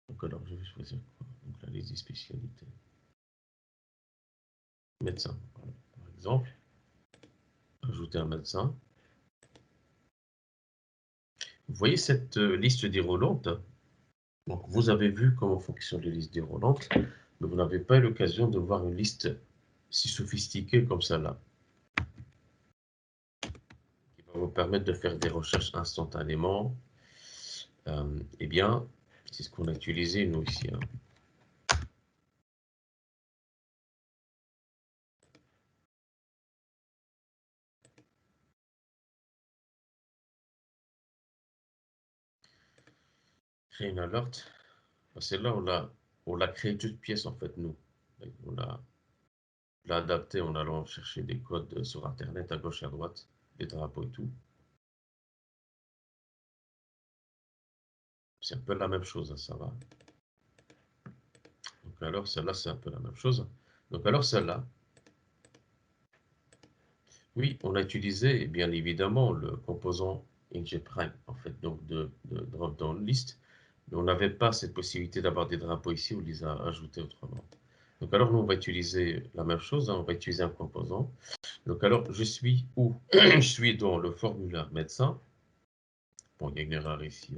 Donc alors, je vais choisir quoi? Donc la liste des spécialités. Médecin, voilà, par exemple. Ajouter un médecin. Vous voyez cette liste déroulante? Donc vous avez vu comment fonctionnent les listes déroulantes, mais vous n'avez pas eu l'occasion de voir une liste si sophistiquée comme celle-là, qui va vous permettre de faire des recherches instantanément. Eh bien, c'est ce qu'on a utilisé nous ici. Créer une alerte. Celle-là, on l'a créé toute pièce en fait, nous. On l'a adapté en allant chercher des codes sur Internet à gauche et à droite, des drapeaux et tout. C'est un peu la même chose, hein, ça va. Donc alors, celle-là, c'est un peu la même chose. Donc alors, celle-là, oui, on a utilisé bien évidemment le composant ngPrime, en fait, donc de drop-down list, mais on n'avait pas cette possibilité d'avoir des drapeaux ici, on les a ajoutés autrement. Donc alors, nous, on va utiliser la même chose, hein, on va utiliser un composant. Donc alors, je suis où? Je suis dans le formulaire médecin. Bon, il y a une erreur ici,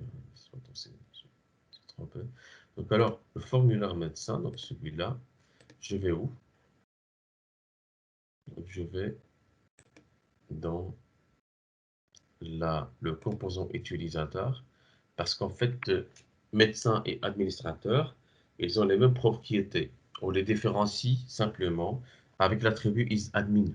c'est trompé. Donc alors, le formulaire médecin, donc celui-là, je vais où? Donc, je vais dans le composant utilisateur, parce qu'en fait, médecin et administrateur, ils ont les mêmes propriétés. On les différencie simplement avec l'attribut isAdmin.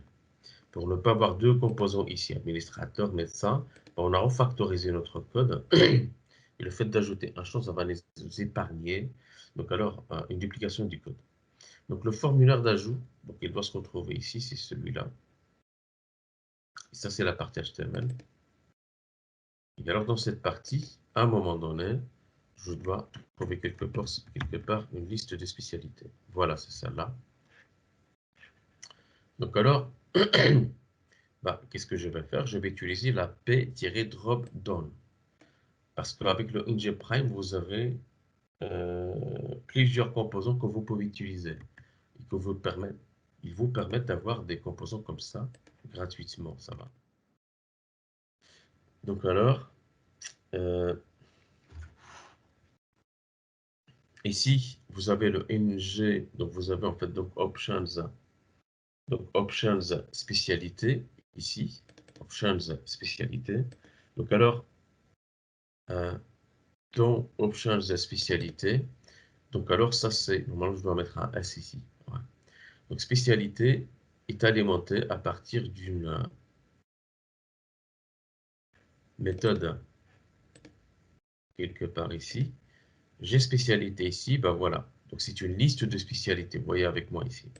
Pour ne pas avoir deux composants ici, administrateur, médecin, on a refactorisé notre code. Et le fait d'ajouter un champ, ça va nous épargner donc alors une duplication du code. Donc le formulaire d'ajout, donc il doit se retrouver ici, c'est celui-là. Ça, c'est la partie HTML. Et alors dans cette partie, à un moment donné, je dois trouver quelque part une liste de spécialités. Voilà, c'est celle-là. Donc alors, qu'est-ce que je vais faire? Je vais utiliser la p-drop-down. Parce qu'avec le ngPrime, vous avez plusieurs composants que vous pouvez utiliser. Et ils vous permettent d'avoir des composants comme ça, gratuitement, ça va. Donc alors, ici, vous avez le ng, donc vous avez en fait donc options spécialité, ici, options spécialité. Donc alors, dans options spécialité, donc alors ça c'est, normalement je dois mettre un S ici. Ouais. Donc spécialité est alimentée à partir d'une méthode quelque part ici. J'ai spécialité ici, ben voilà. Donc c'est une liste de spécialités. Vous voyez avec moi ici.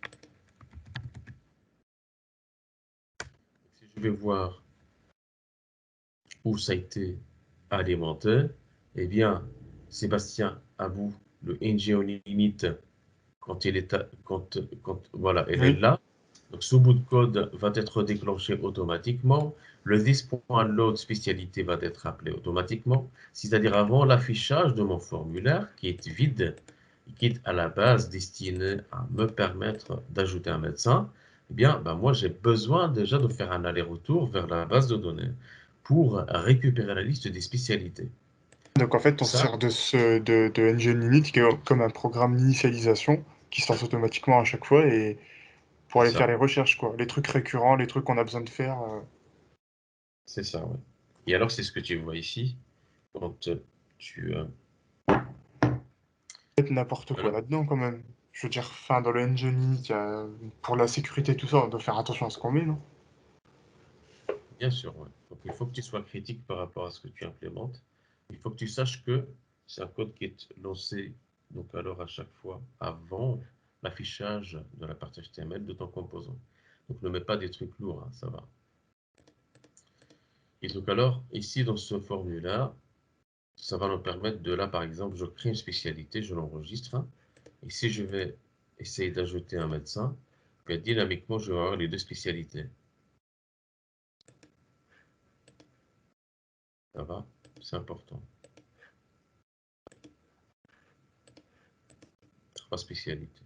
Si je vais voir où ça a été alimenté, eh bien, Sébastien Abou, le ng init, quand il est voilà, elle est Oui. là. Donc ce bout de code va être déclenché automatiquement. Le this.load spécialité va être appelé automatiquement, c'est-à-dire avant l'affichage de mon formulaire qui est vide, qui est à la base destiné à me permettre d'ajouter un médecin. Eh bien, moi j'ai besoin déjà de faire un aller-retour vers la base de données pour récupérer la liste des spécialités. Donc en fait, on Ça, sert de Engine Init qui est comme un programme d'initialisation qui se lance automatiquement à chaque fois et pour aller ça. faire les recherches, quoi. Les trucs récurrents, les trucs qu'on a besoin de faire. C'est ça, oui. Et alors, c'est ce que tu vois ici. Quand tu Peut-être n'importe quoi Voilà. là-dedans quand même. Je veux dire, fin dans le engine, pour la sécurité, tout ça, on doit faire attention à ce qu'on met, non? Bien sûr, ouais. Donc, il faut que tu sois critique par rapport à ce que tu implémentes. Il faut que tu saches que c'est un code qui est lancé donc alors à chaque fois avant l'affichage de la partie HTML de ton composant. Donc ne mets pas des trucs lourds, hein, ça va. Et donc alors, ici dans ce formulaire, ça va nous permettre de là, par exemple, je crée une spécialité, je l'enregistre. Hein, et si je vais essayer d'ajouter un médecin, bien, dynamiquement, je vais avoir les deux spécialités. Ça va? C'est important. 3 spécialités.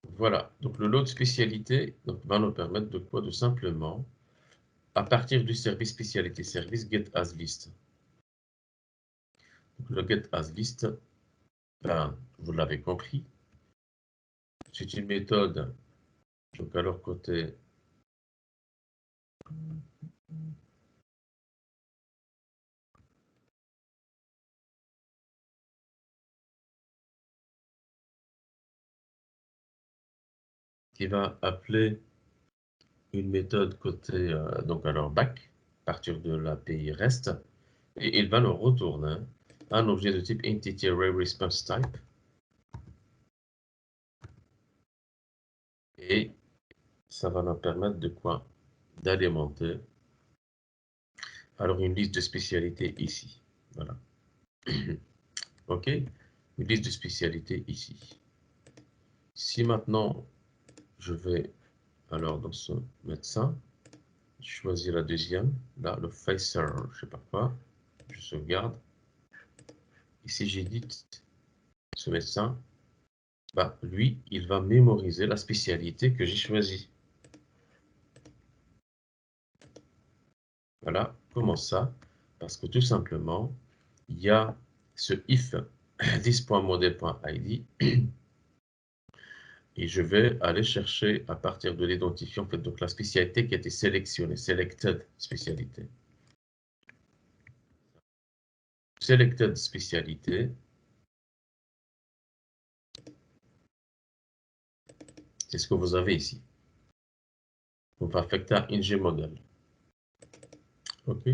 Voilà, donc le lot de spécialité donc, va nous permettre de quoi? De simplement, à partir du service spécialité service getAsList. Donc le getAsList, ben, vous l'avez compris, c'est une méthode, donc alors côté qui va appeler une méthode côté donc alors back, à partir de l'API REST, et il va nous retourner un objet de type entity_array_response_type. Et ça va nous permettre de quoi? D'alimenter alors une liste de spécialités ici. Voilà. OK? Une liste de spécialités ici. Si maintenant je vais alors dans ce médecin, je choisis la deuxième, là le facer, je sais pas quoi, je sauvegarde. Et si j'édite ce médecin, bah, lui, il va mémoriser la spécialité que j'ai choisie. Voilà, comment ça? Parce que tout simplement, il y a ce if this.model.id et je vais aller chercher à partir de l'identifiant en fait, donc la spécialité qui a été sélectionnée, selected spécialité. Selected spécialité, c'est ce que vous avez ici. On va affecter à ngModel. OK?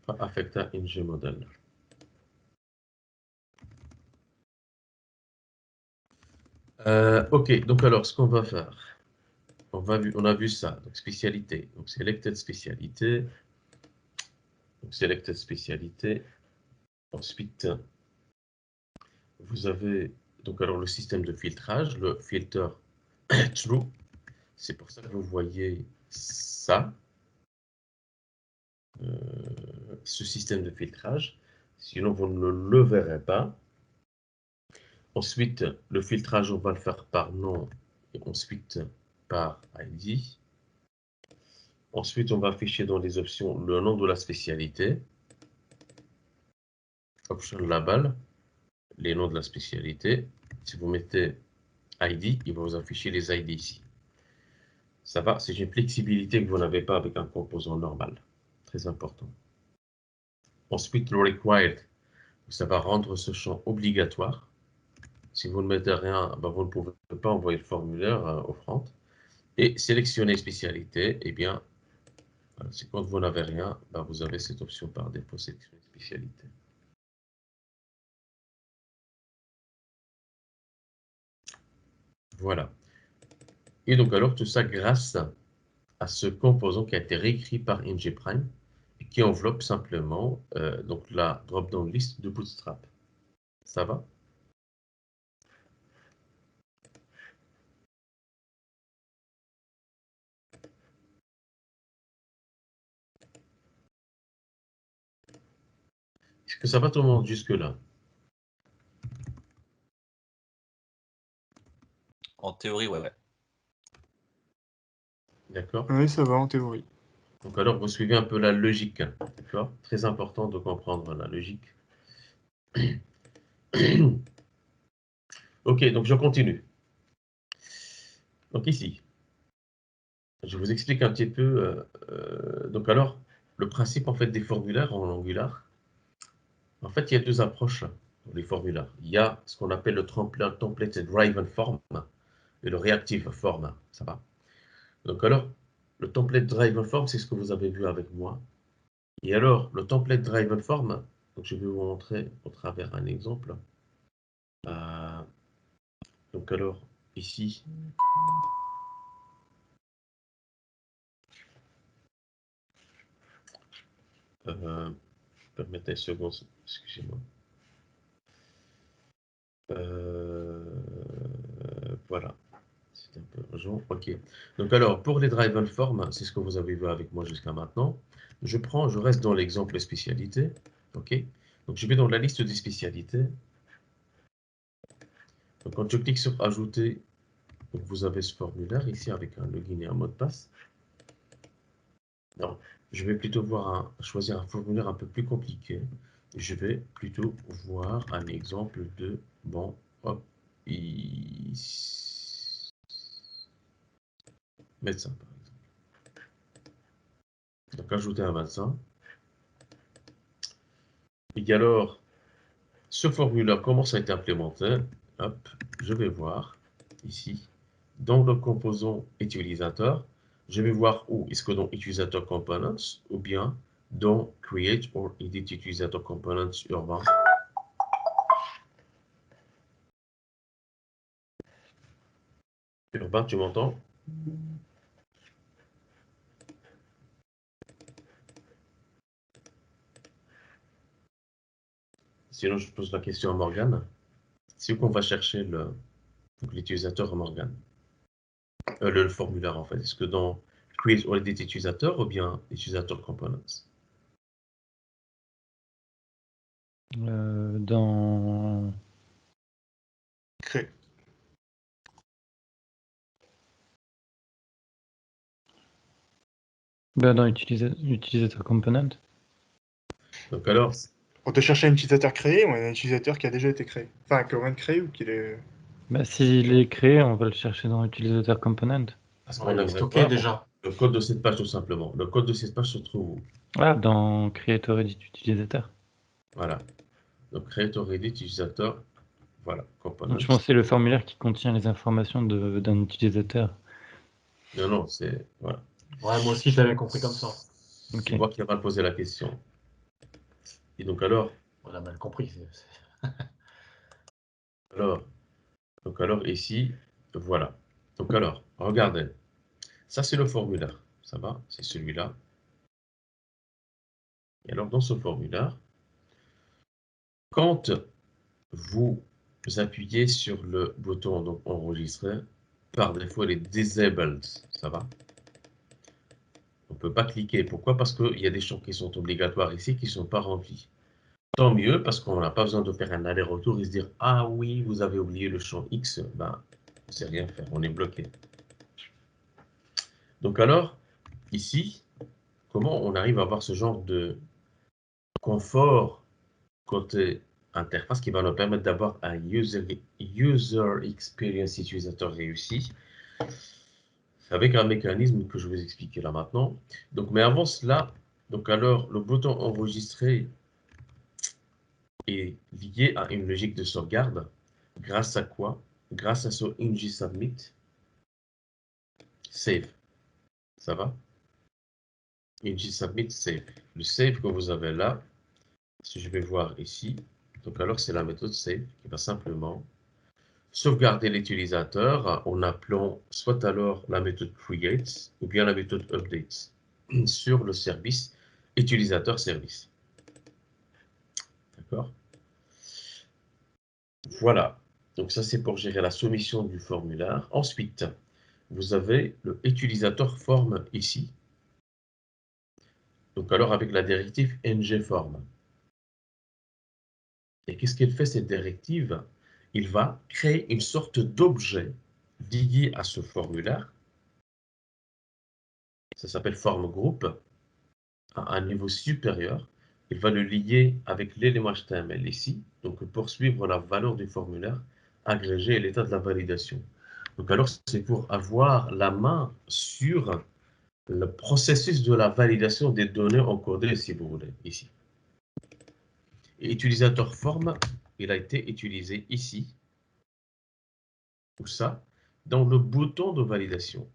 On va affecter à ngModel. OK, donc alors ce qu'on va faire, on a vu ça, donc spécialité, donc selected spécialité, donc selected spécialité. Ensuite, vous avez donc alors le système de filtrage, le filter true. C'est pour ça que vous voyez ça, ce système de filtrage. Sinon, vous ne le verrez pas. Ensuite, le filtrage, on va le faire par nom et ensuite par ID. Ensuite, on va afficher dans les options le nom de la spécialité. Option label, les noms de la spécialité. Si vous mettez ID, il va vous afficher les ID ici. Ça va, c'est une flexibilité que vous n'avez pas avec un composant normal. Très important. Ensuite, le required, ça va rendre ce champ obligatoire. Si vous ne mettez rien, ben vous ne pouvez pas envoyer le formulaire au front. Et sélectionner spécialité, eh bien, c'est quand vous n'avez rien, ben vous avez cette option par défaut, sélectionner spécialité. Voilà. Et donc alors tout ça grâce à ce composant qui a été réécrit par ngPrime et qui enveloppe simplement donc la drop-down list de Bootstrap. Ça va? Est-ce que ça va tout le monde jusque-là? En théorie, ouais. D'accord? Oui, ça va en théorie. Donc alors, vous suivez un peu la logique, hein, d'accord? Très important de comprendre la logique. Ok, donc je continue. Donc ici, je vous explique un petit peu. Donc alors, le principe en fait des formulaires en Angular, en fait, il y a deux approches pour les formulaires. Il y a ce qu'on appelle le template driven form et le reactive form. Ça va? Donc alors, le template driven form, c'est ce que vous avez vu avec moi. Et alors, le template driven form, donc je vais vous montrer au travers un exemple. Donc alors, ici, permettez une seconde, excusez-moi. Voilà, c'est un peu urgent. Ok. Donc alors, pour les driven form, c'est ce que vous avez vu avec moi jusqu'à maintenant. Je reste dans l'exemple spécialité. Ok. Donc je vais dans la liste des spécialités. Donc quand je clique sur ajouter, donc vous avez ce formulaire ici avec un login et un mot de passe. Non, je vais plutôt choisir un formulaire un peu plus compliqué. Je vais plutôt voir un exemple de, bon, hop, ici, médecin par exemple. Donc ajouter un médecin. Et alors, ce formulaire, comment ça a été implémenté? Hop, je vais voir ici, dans le composant utilisateur, je vais voir où est-ce que dans utilisateur components ou bien dans create or edit utilisator components urbain. Urbain, tu m'entends? Sinon, je pose la question à Morgane. C'est où qu'on va chercher l'utilisateur Morgane? Le formulaire en fait. Est-ce que dans create or edit utilisateur ou bien utilisator components? Dans Créer. dans utilisateur component. Donc alors, On te cherche un utilisateur créé ou un utilisateur qui a déjà été créé? Enfin, qu'on vient de créer ou qu'il est... S'il est créé, on va le chercher dans utilisateur component. parce On qu'on l'a aimerait stocké voir déjà. le code de cette page tout simplement. Le code de cette page se trouve où? Ah, dans creator edit utilisateur. Voilà. Donc creator edit utilisateur, voilà, components. Je pense que c'est le formulaire qui contient les informations d'un utilisateur. Non, non, c'est voilà. Ouais, moi aussi, je l'avais compris comme ça. Ok. C'est moi qui ai mal posé la question. Et donc alors, On a mal compris. alors ici, voilà. Donc alors, regardez. Ça c'est le formulaire. Ça va? C'est celui-là. Et alors dans ce formulaire, quand vous appuyez sur le bouton donc enregistrer, par défaut, elle est disabled. Ça va? On ne peut pas cliquer. Pourquoi? Parce qu'il y a des champs qui sont obligatoires ici qui ne sont pas remplis. Tant mieux, parce qu'on n'a pas besoin de faire un aller-retour et se dire « Ah oui, vous avez oublié le champ X ». Ben, on ne sait rien faire, on est bloqué. Donc alors, ici, comment on arrive à avoir ce genre de confort côté interface qui va nous permettre d'avoir un user experience utilisateur réussi avec un mécanisme que je vais vous expliquer là maintenant. Donc, mais avant cela, donc alors le bouton enregistrer est lié à une logique de sauvegarde. Grâce à quoi? Grâce à ce ng submit save. Ça va? ng submit save. Le save que vous avez là, si je vais voir ici, donc alors c'est la méthode save qui va simplement sauvegarder l'utilisateur en appelant soit alors la méthode create ou bien la méthode update sur le service utilisateur service. D'accord? Voilà. Donc ça c'est pour gérer la soumission du formulaire. Ensuite, vous avez le utilisateur form ici. Donc alors avec la directive ngForm. Et qu'est-ce qu'elle fait cette directive? Il va créer une sorte d'objet lié à ce formulaire ça s'appelle forme groupe, à un niveau supérieur, il va le lier avec l'élément HTML ici, donc pour suivre la valeur du formulaire agrégé et l'état de la validation. Donc alors, c'est pour avoir la main sur le processus de la validation des données encodées, si vous voulez, ici. Et utilisateur forme, il a été utilisé ici, ou ça, dans le bouton de validation,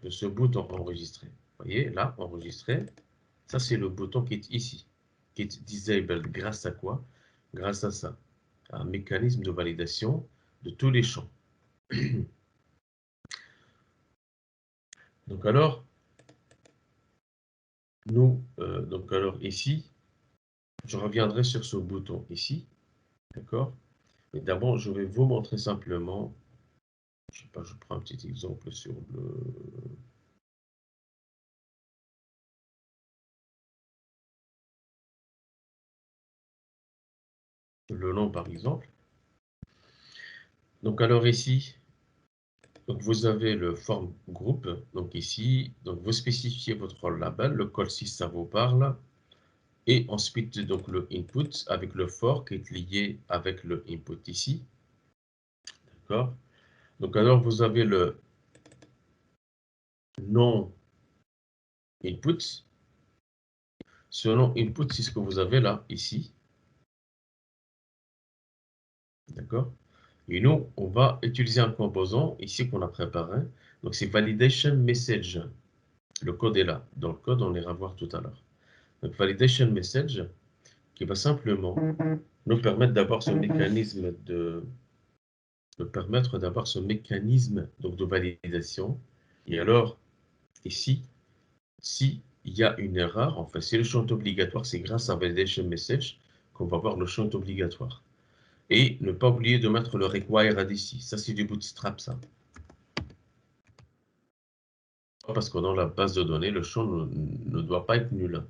de ce bouton enregistrer. Vous voyez, là, enregistrer, ça c'est le bouton qui est ici, qui est disabled. Grâce à quoi? Grâce à ça, un mécanisme de validation de tous les champs. Donc alors, donc alors ici, je reviendrai sur ce bouton ici, d'accord? Mais d'abord, je vais vous montrer simplement, je sais pas, je prends un petit exemple sur le nom par exemple. Donc alors ici, donc vous avez le form group, donc ici, donc vous spécifiez votre label, le call 6 ça vous parle, et ensuite donc le input avec le for qui est lié avec le input ici, d'accord? Donc alors vous avez le nom input, ce nom input c'est ce que vous avez là, ici, d'accord? Et nous, on va utiliser un composant ici qu'on a préparé, donc c'est validation message. Le code est là. Dans le code, on ira voir tout à l'heure. Donc, validation message qui va simplement nous permettre d'avoir ce mécanisme donc, de validation. Et alors, ici, s'il y a une erreur, enfin, si le champ est obligatoire, c'est grâce à validation message qu'on va voir le champ obligatoire. Et ne pas oublier de mettre le required ici. Ça, c'est du bootstrap, ça. Parce que dans la base de données, le champ ne doit pas être nul.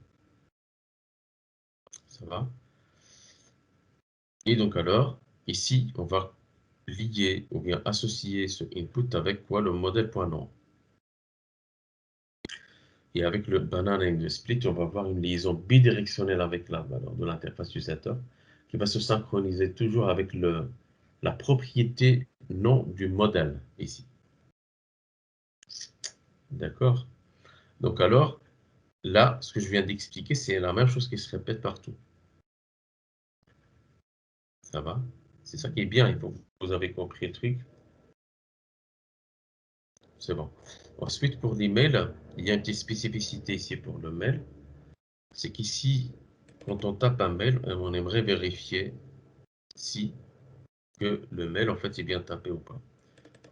Ça va? Et donc alors, ici, on va lier ou bien associer ce input avec quoi? Le modèle.nom. Et avec le banana and the split, on va avoir une liaison bidirectionnelle avec la valeur de l'interface utilisateur qui va se synchroniser toujours avec la propriété nom du modèle ici. D'accord? Donc alors, là, ce que je viens d'expliquer, c'est la même chose qui se répète partout. Ça va? C'est ça qui est bien, il faut que vous avez compris le truc. C'est bon. Ensuite, pour l'email, il y a une petite spécificité ici pour le mail. C'est qu'ici, quand on tape un mail, on aimerait vérifier si que le mail, en fait, est bien tapé ou pas.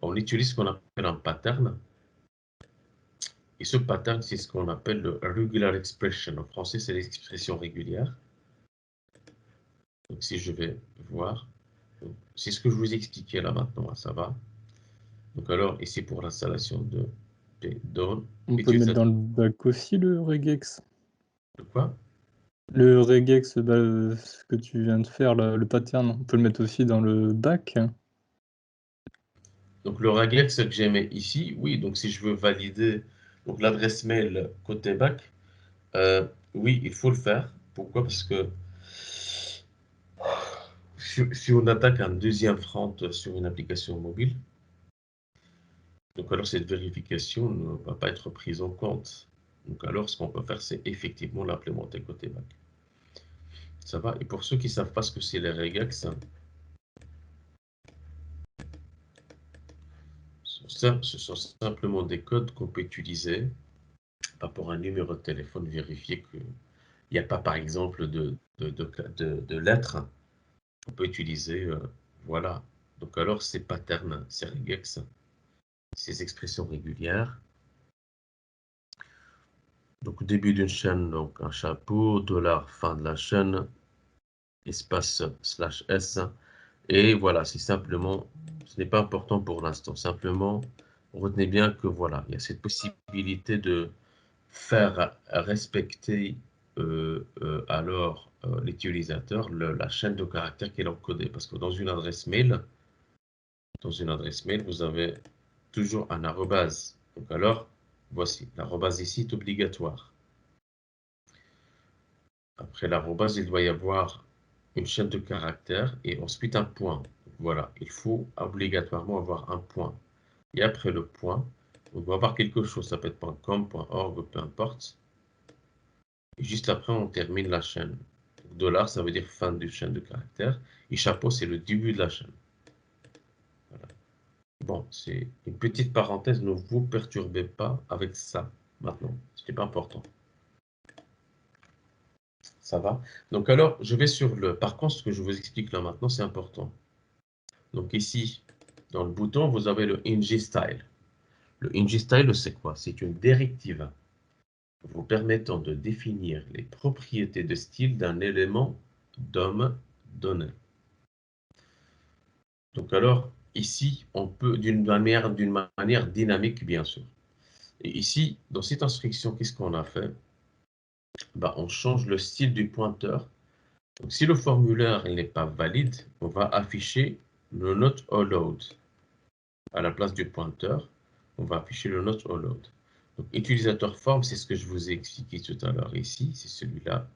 On utilise ce qu'on appelle un pattern. Et ce pattern, c'est ce qu'on appelle le regular expression. En français, c'est l'expression régulière. Donc, si je vais voir, c'est ce que je vous expliquais là maintenant, ça va. Donc alors, ici pour l'installation de PDON. On peut mettre dans le bac aussi le regex. De quoi? Le regex, ce que tu viens de faire, le pattern, on peut le mettre aussi dans le bac. Donc le regex que j'ai mis ici, oui, donc si je veux valider l'adresse mail côté bac, oui, il faut le faire. Pourquoi? Parce que si on attaque un deuxième front sur une application mobile, donc alors cette vérification ne va pas être prise en compte. Donc alors ce qu'on peut faire, c'est effectivement l'implémenter côté bac. Ça va? Et pour ceux qui ne savent pas ce que c'est les regex, ce sont simplement des codes qu'on peut utiliser pour un numéro de téléphone, vérifier qu'il n'y a pas, par exemple, de lettres. On peut utiliser, voilà. Donc alors, ces patterns, ces regex, ces expressions régulières. Donc, début d'une chaîne, donc un chapeau, $, fin de la chaîne, espace /s. Et voilà, c'est simplement, ce n'est pas important pour l'instant. Simplement, retenez bien que voilà, il y a cette possibilité de faire respecter l'utilisateur la chaîne de caractères qu'il a encodée. Parce que dans une adresse mail, vous avez toujours un arrobase. Donc alors, Voici, l'arrobase ici est obligatoire. Après l'arrobase, il doit y avoir une chaîne de caractères et ensuite un point. Voilà, il faut obligatoirement avoir un point. Et après le point, on doit avoir quelque chose, ça peut être .com, .org, peu importe. Et juste après, on termine la chaîne. $, ça veut dire fin de chaîne de caractères. Et chapeau, c'est le début de la chaîne. Voilà. Bon, c'est une petite parenthèse, ne vous perturbez pas avec ça maintenant. Ce n'est pas important. Ça va? Donc alors, je vais sur le... Par contre, ce que je vous explique là maintenant, c'est important. Donc ici, dans le bouton, vous avez le ng-style. Le ng-style, c'est quoi? C'est une directive vous permettant de définir les propriétés de style d'un élément DOM donné. Donc alors, ici, on peut d'une manière dynamique, bien sûr. Et ici, dans cette instruction, qu'est-ce qu'on a fait? Ben, on change le style du pointeur. Donc, si le formulaire n'est pas valide, on va afficher le not allowed. À la place du pointeur, on va afficher le not allowed. Donc, utilisateur forme, c'est ce que je vous ai expliqué tout à l'heure ici, c'est celui-là.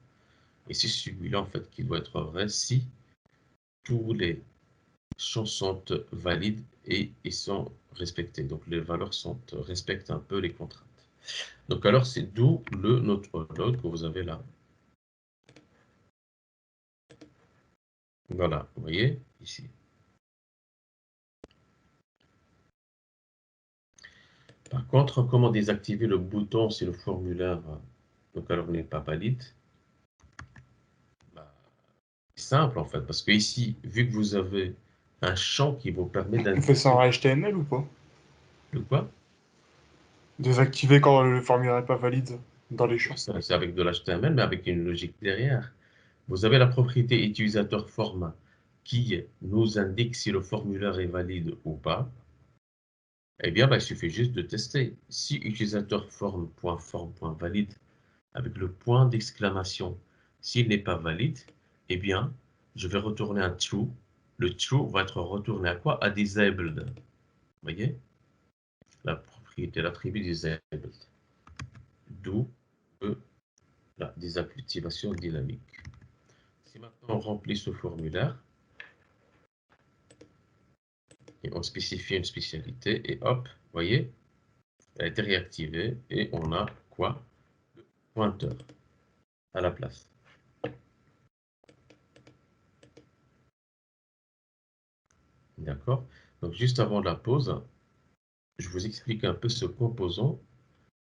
Et c'est celui-là, en fait, qui doit être vrai si tous les champs sont valides et ils sont respectés. Donc, les valeurs respectent un peu les contraintes. Donc, alors, c'est d'où le not allowed que vous avez là. Voilà, vous voyez, ici. Par contre, comment désactiver le bouton si le formulaire donc alors n'est pas valide? C'est simple en fait, parce que ici, vu que vous avez un champ qui vous permet On fait ça en HTML ou pas? De quoi? Désactiver quand le formulaire n'est pas valide dans les champs. C'est avec de l'HTML, mais avec une logique derrière. Vous avez la propriété utilisateur format qui nous indique si le formulaire est valide ou pas. Eh bien, il suffit juste de tester. Si utilisateur form.form.valide avec le point d'exclamation, s'il n'est pas valide, eh bien, je vais retourner un true. Le true va être retourné à quoi? À disabled. Vous voyez? La propriété, l'attribut disabled. D'où la désactivation dynamique. Si maintenant on remplit ce formulaire, et on spécifie une spécialité, et hop, vous voyez, elle a été réactivée, et on a quoi? Le pointeur à la place. D'accord? Donc juste avant la pause, je vous explique un peu ce composant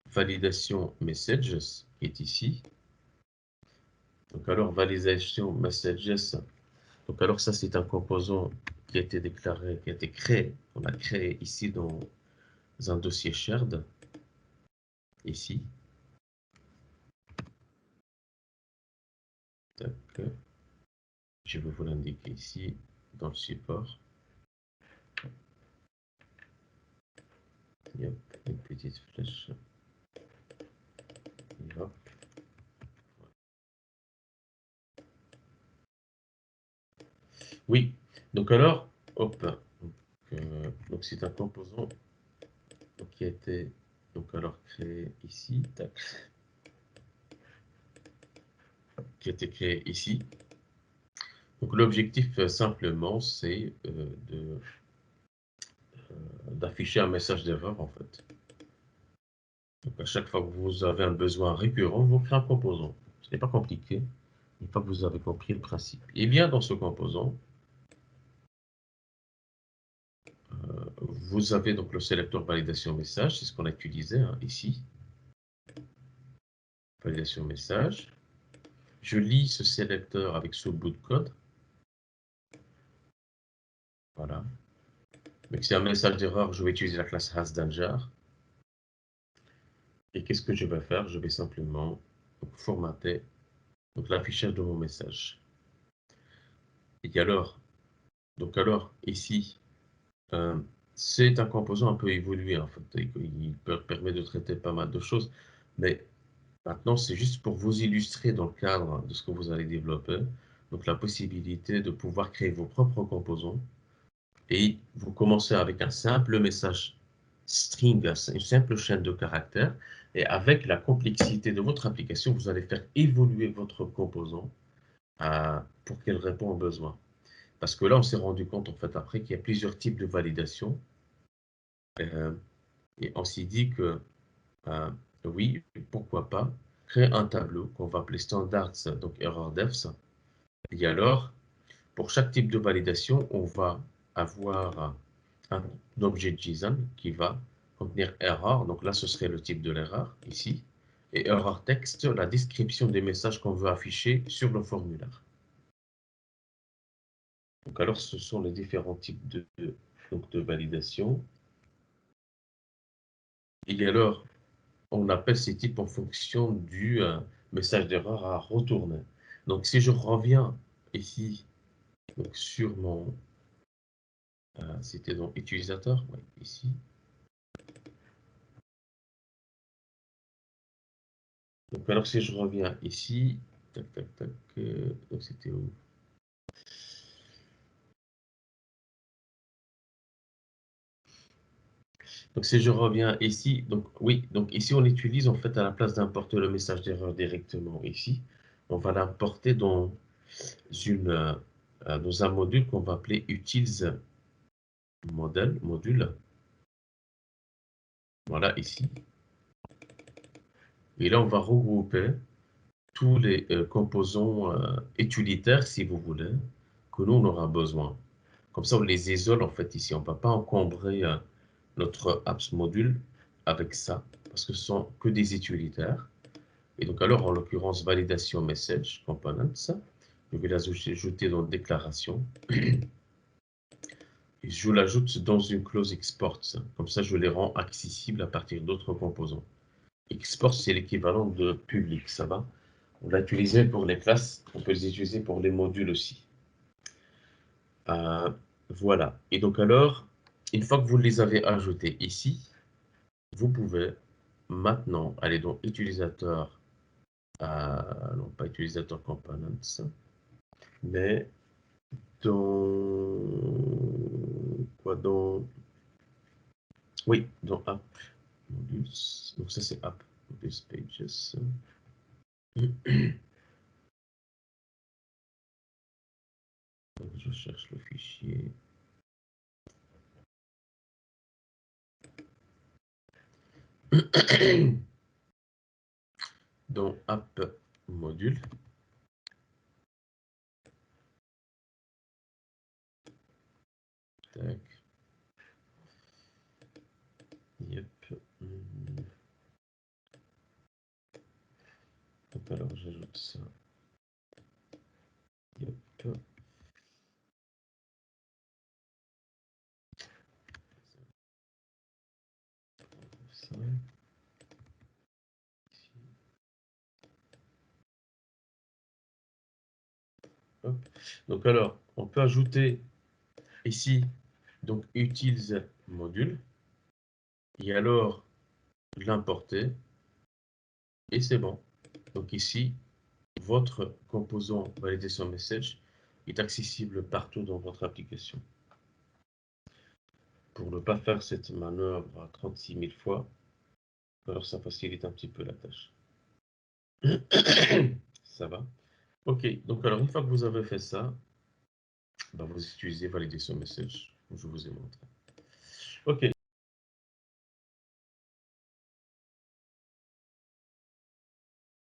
validation messages qui est ici. Donc alors validation messages, donc alors ça c'est un composant qui a été déclaré, qui a été créé, on a créé ici dans un dossier shared, ici. Tac. Je vais vous l'indiquer ici dans le support. Yep, une petite flèche. Et hop. Oui, donc alors, hop, donc c'est un composant qui a été donc alors créé ici, tac, qui a été créé ici. Donc l'objectif simplement c'est d'afficher un message d'erreur en fait. Donc à chaque fois que vous avez un besoin récurrent, vous créez un composant. Ce n'est pas compliqué, une fois que vous avez compris le principe. Et bien dans ce composant, vous avez donc le sélecteur validation message, c'est ce qu'on a utilisé hein, ici. Validation message. Je lis ce sélecteur avec ce bout de code. Voilà. Donc c'est un message d'erreur, je vais utiliser la classe hasDanger. Et qu'est-ce que je vais faire? Je vais simplement formater l'affichage de mon message. Et alors, ici, c'est un composant un peu évolué en fait. Il permet de traiter pas mal de choses, mais maintenant c'est juste pour vous illustrer dans le cadre de ce que vous allez développer, donc la possibilité de pouvoir créer vos propres composants et vous commencez avec un simple message string, une simple chaîne de caractères. Et avec la complexité de votre application, vous allez faire évoluer votre composant pour qu'elle réponde aux besoins. Parce que là, on s'est rendu compte, en fait, après, qu'il y a plusieurs types de validation. Et on s'est dit que, oui, pourquoi pas, créer un tableau qu'on va appeler standards, donc error defs. Et alors, pour chaque type de validation, on va avoir un objet JSON qui va contenir error. Donc là, ce serait le type de l'erreur, ici. Et error text, la description des messages qu'on veut afficher sur le formulaire. Donc alors, ce sont les différents types de validation. Et alors, on appelle ces types en fonction du message d'erreur à retourner. Donc si je reviens ici donc, sur mon... c'était donc utilisateur, ouais, ici. Donc alors si je reviens ici, tac, tac, tac, donc c'était où? Donc si je reviens ici, donc oui, donc ici on utilise en fait à la place d'importer le message d'erreur directement ici, on va l'importer dans un module qu'on va appeler utils module. Voilà ici. Et là on va regrouper tous les composants utilitaires, si vous voulez, que nous on aura besoin. Comme ça on les isole en fait ici. On ne va pas encombrer notre apps module avec ça, parce que ce sont que des utilitaires. Et donc alors, en l'occurrence, validation message components, je vais l'ajouter dans déclaration. Et je l'ajoute dans une clause export. Comme ça, je les rends accessibles à partir d'autres composants. Export, c'est l'équivalent de public, ça va? On l'a utilisé pour les classes, on peut les utiliser pour les modules aussi. Voilà. Et donc alors, une fois que vous les avez ajoutés ici, vous pouvez maintenant aller dans utilisateur, non pas utilisateur components, mais dans quoi, oui, dans app modules. Donc ça c'est app modules pages. Donc je cherche le fichier. Dans app module. Tac. Yep. Donc alors j'ajoute ça. Yep. Ça. Hop. Donc alors, on peut ajouter ici donc utils module et alors l'importer et c'est bon. Donc ici, votre composant validation message est accessible partout dans votre application. Pour ne pas faire cette manœuvre 36 000 fois, alors ça facilite un petit peu la tâche. Ça va? Ok, donc alors une fois que vous avez fait ça, ben vous utilisez validation message, comme je vous ai montré. Ok.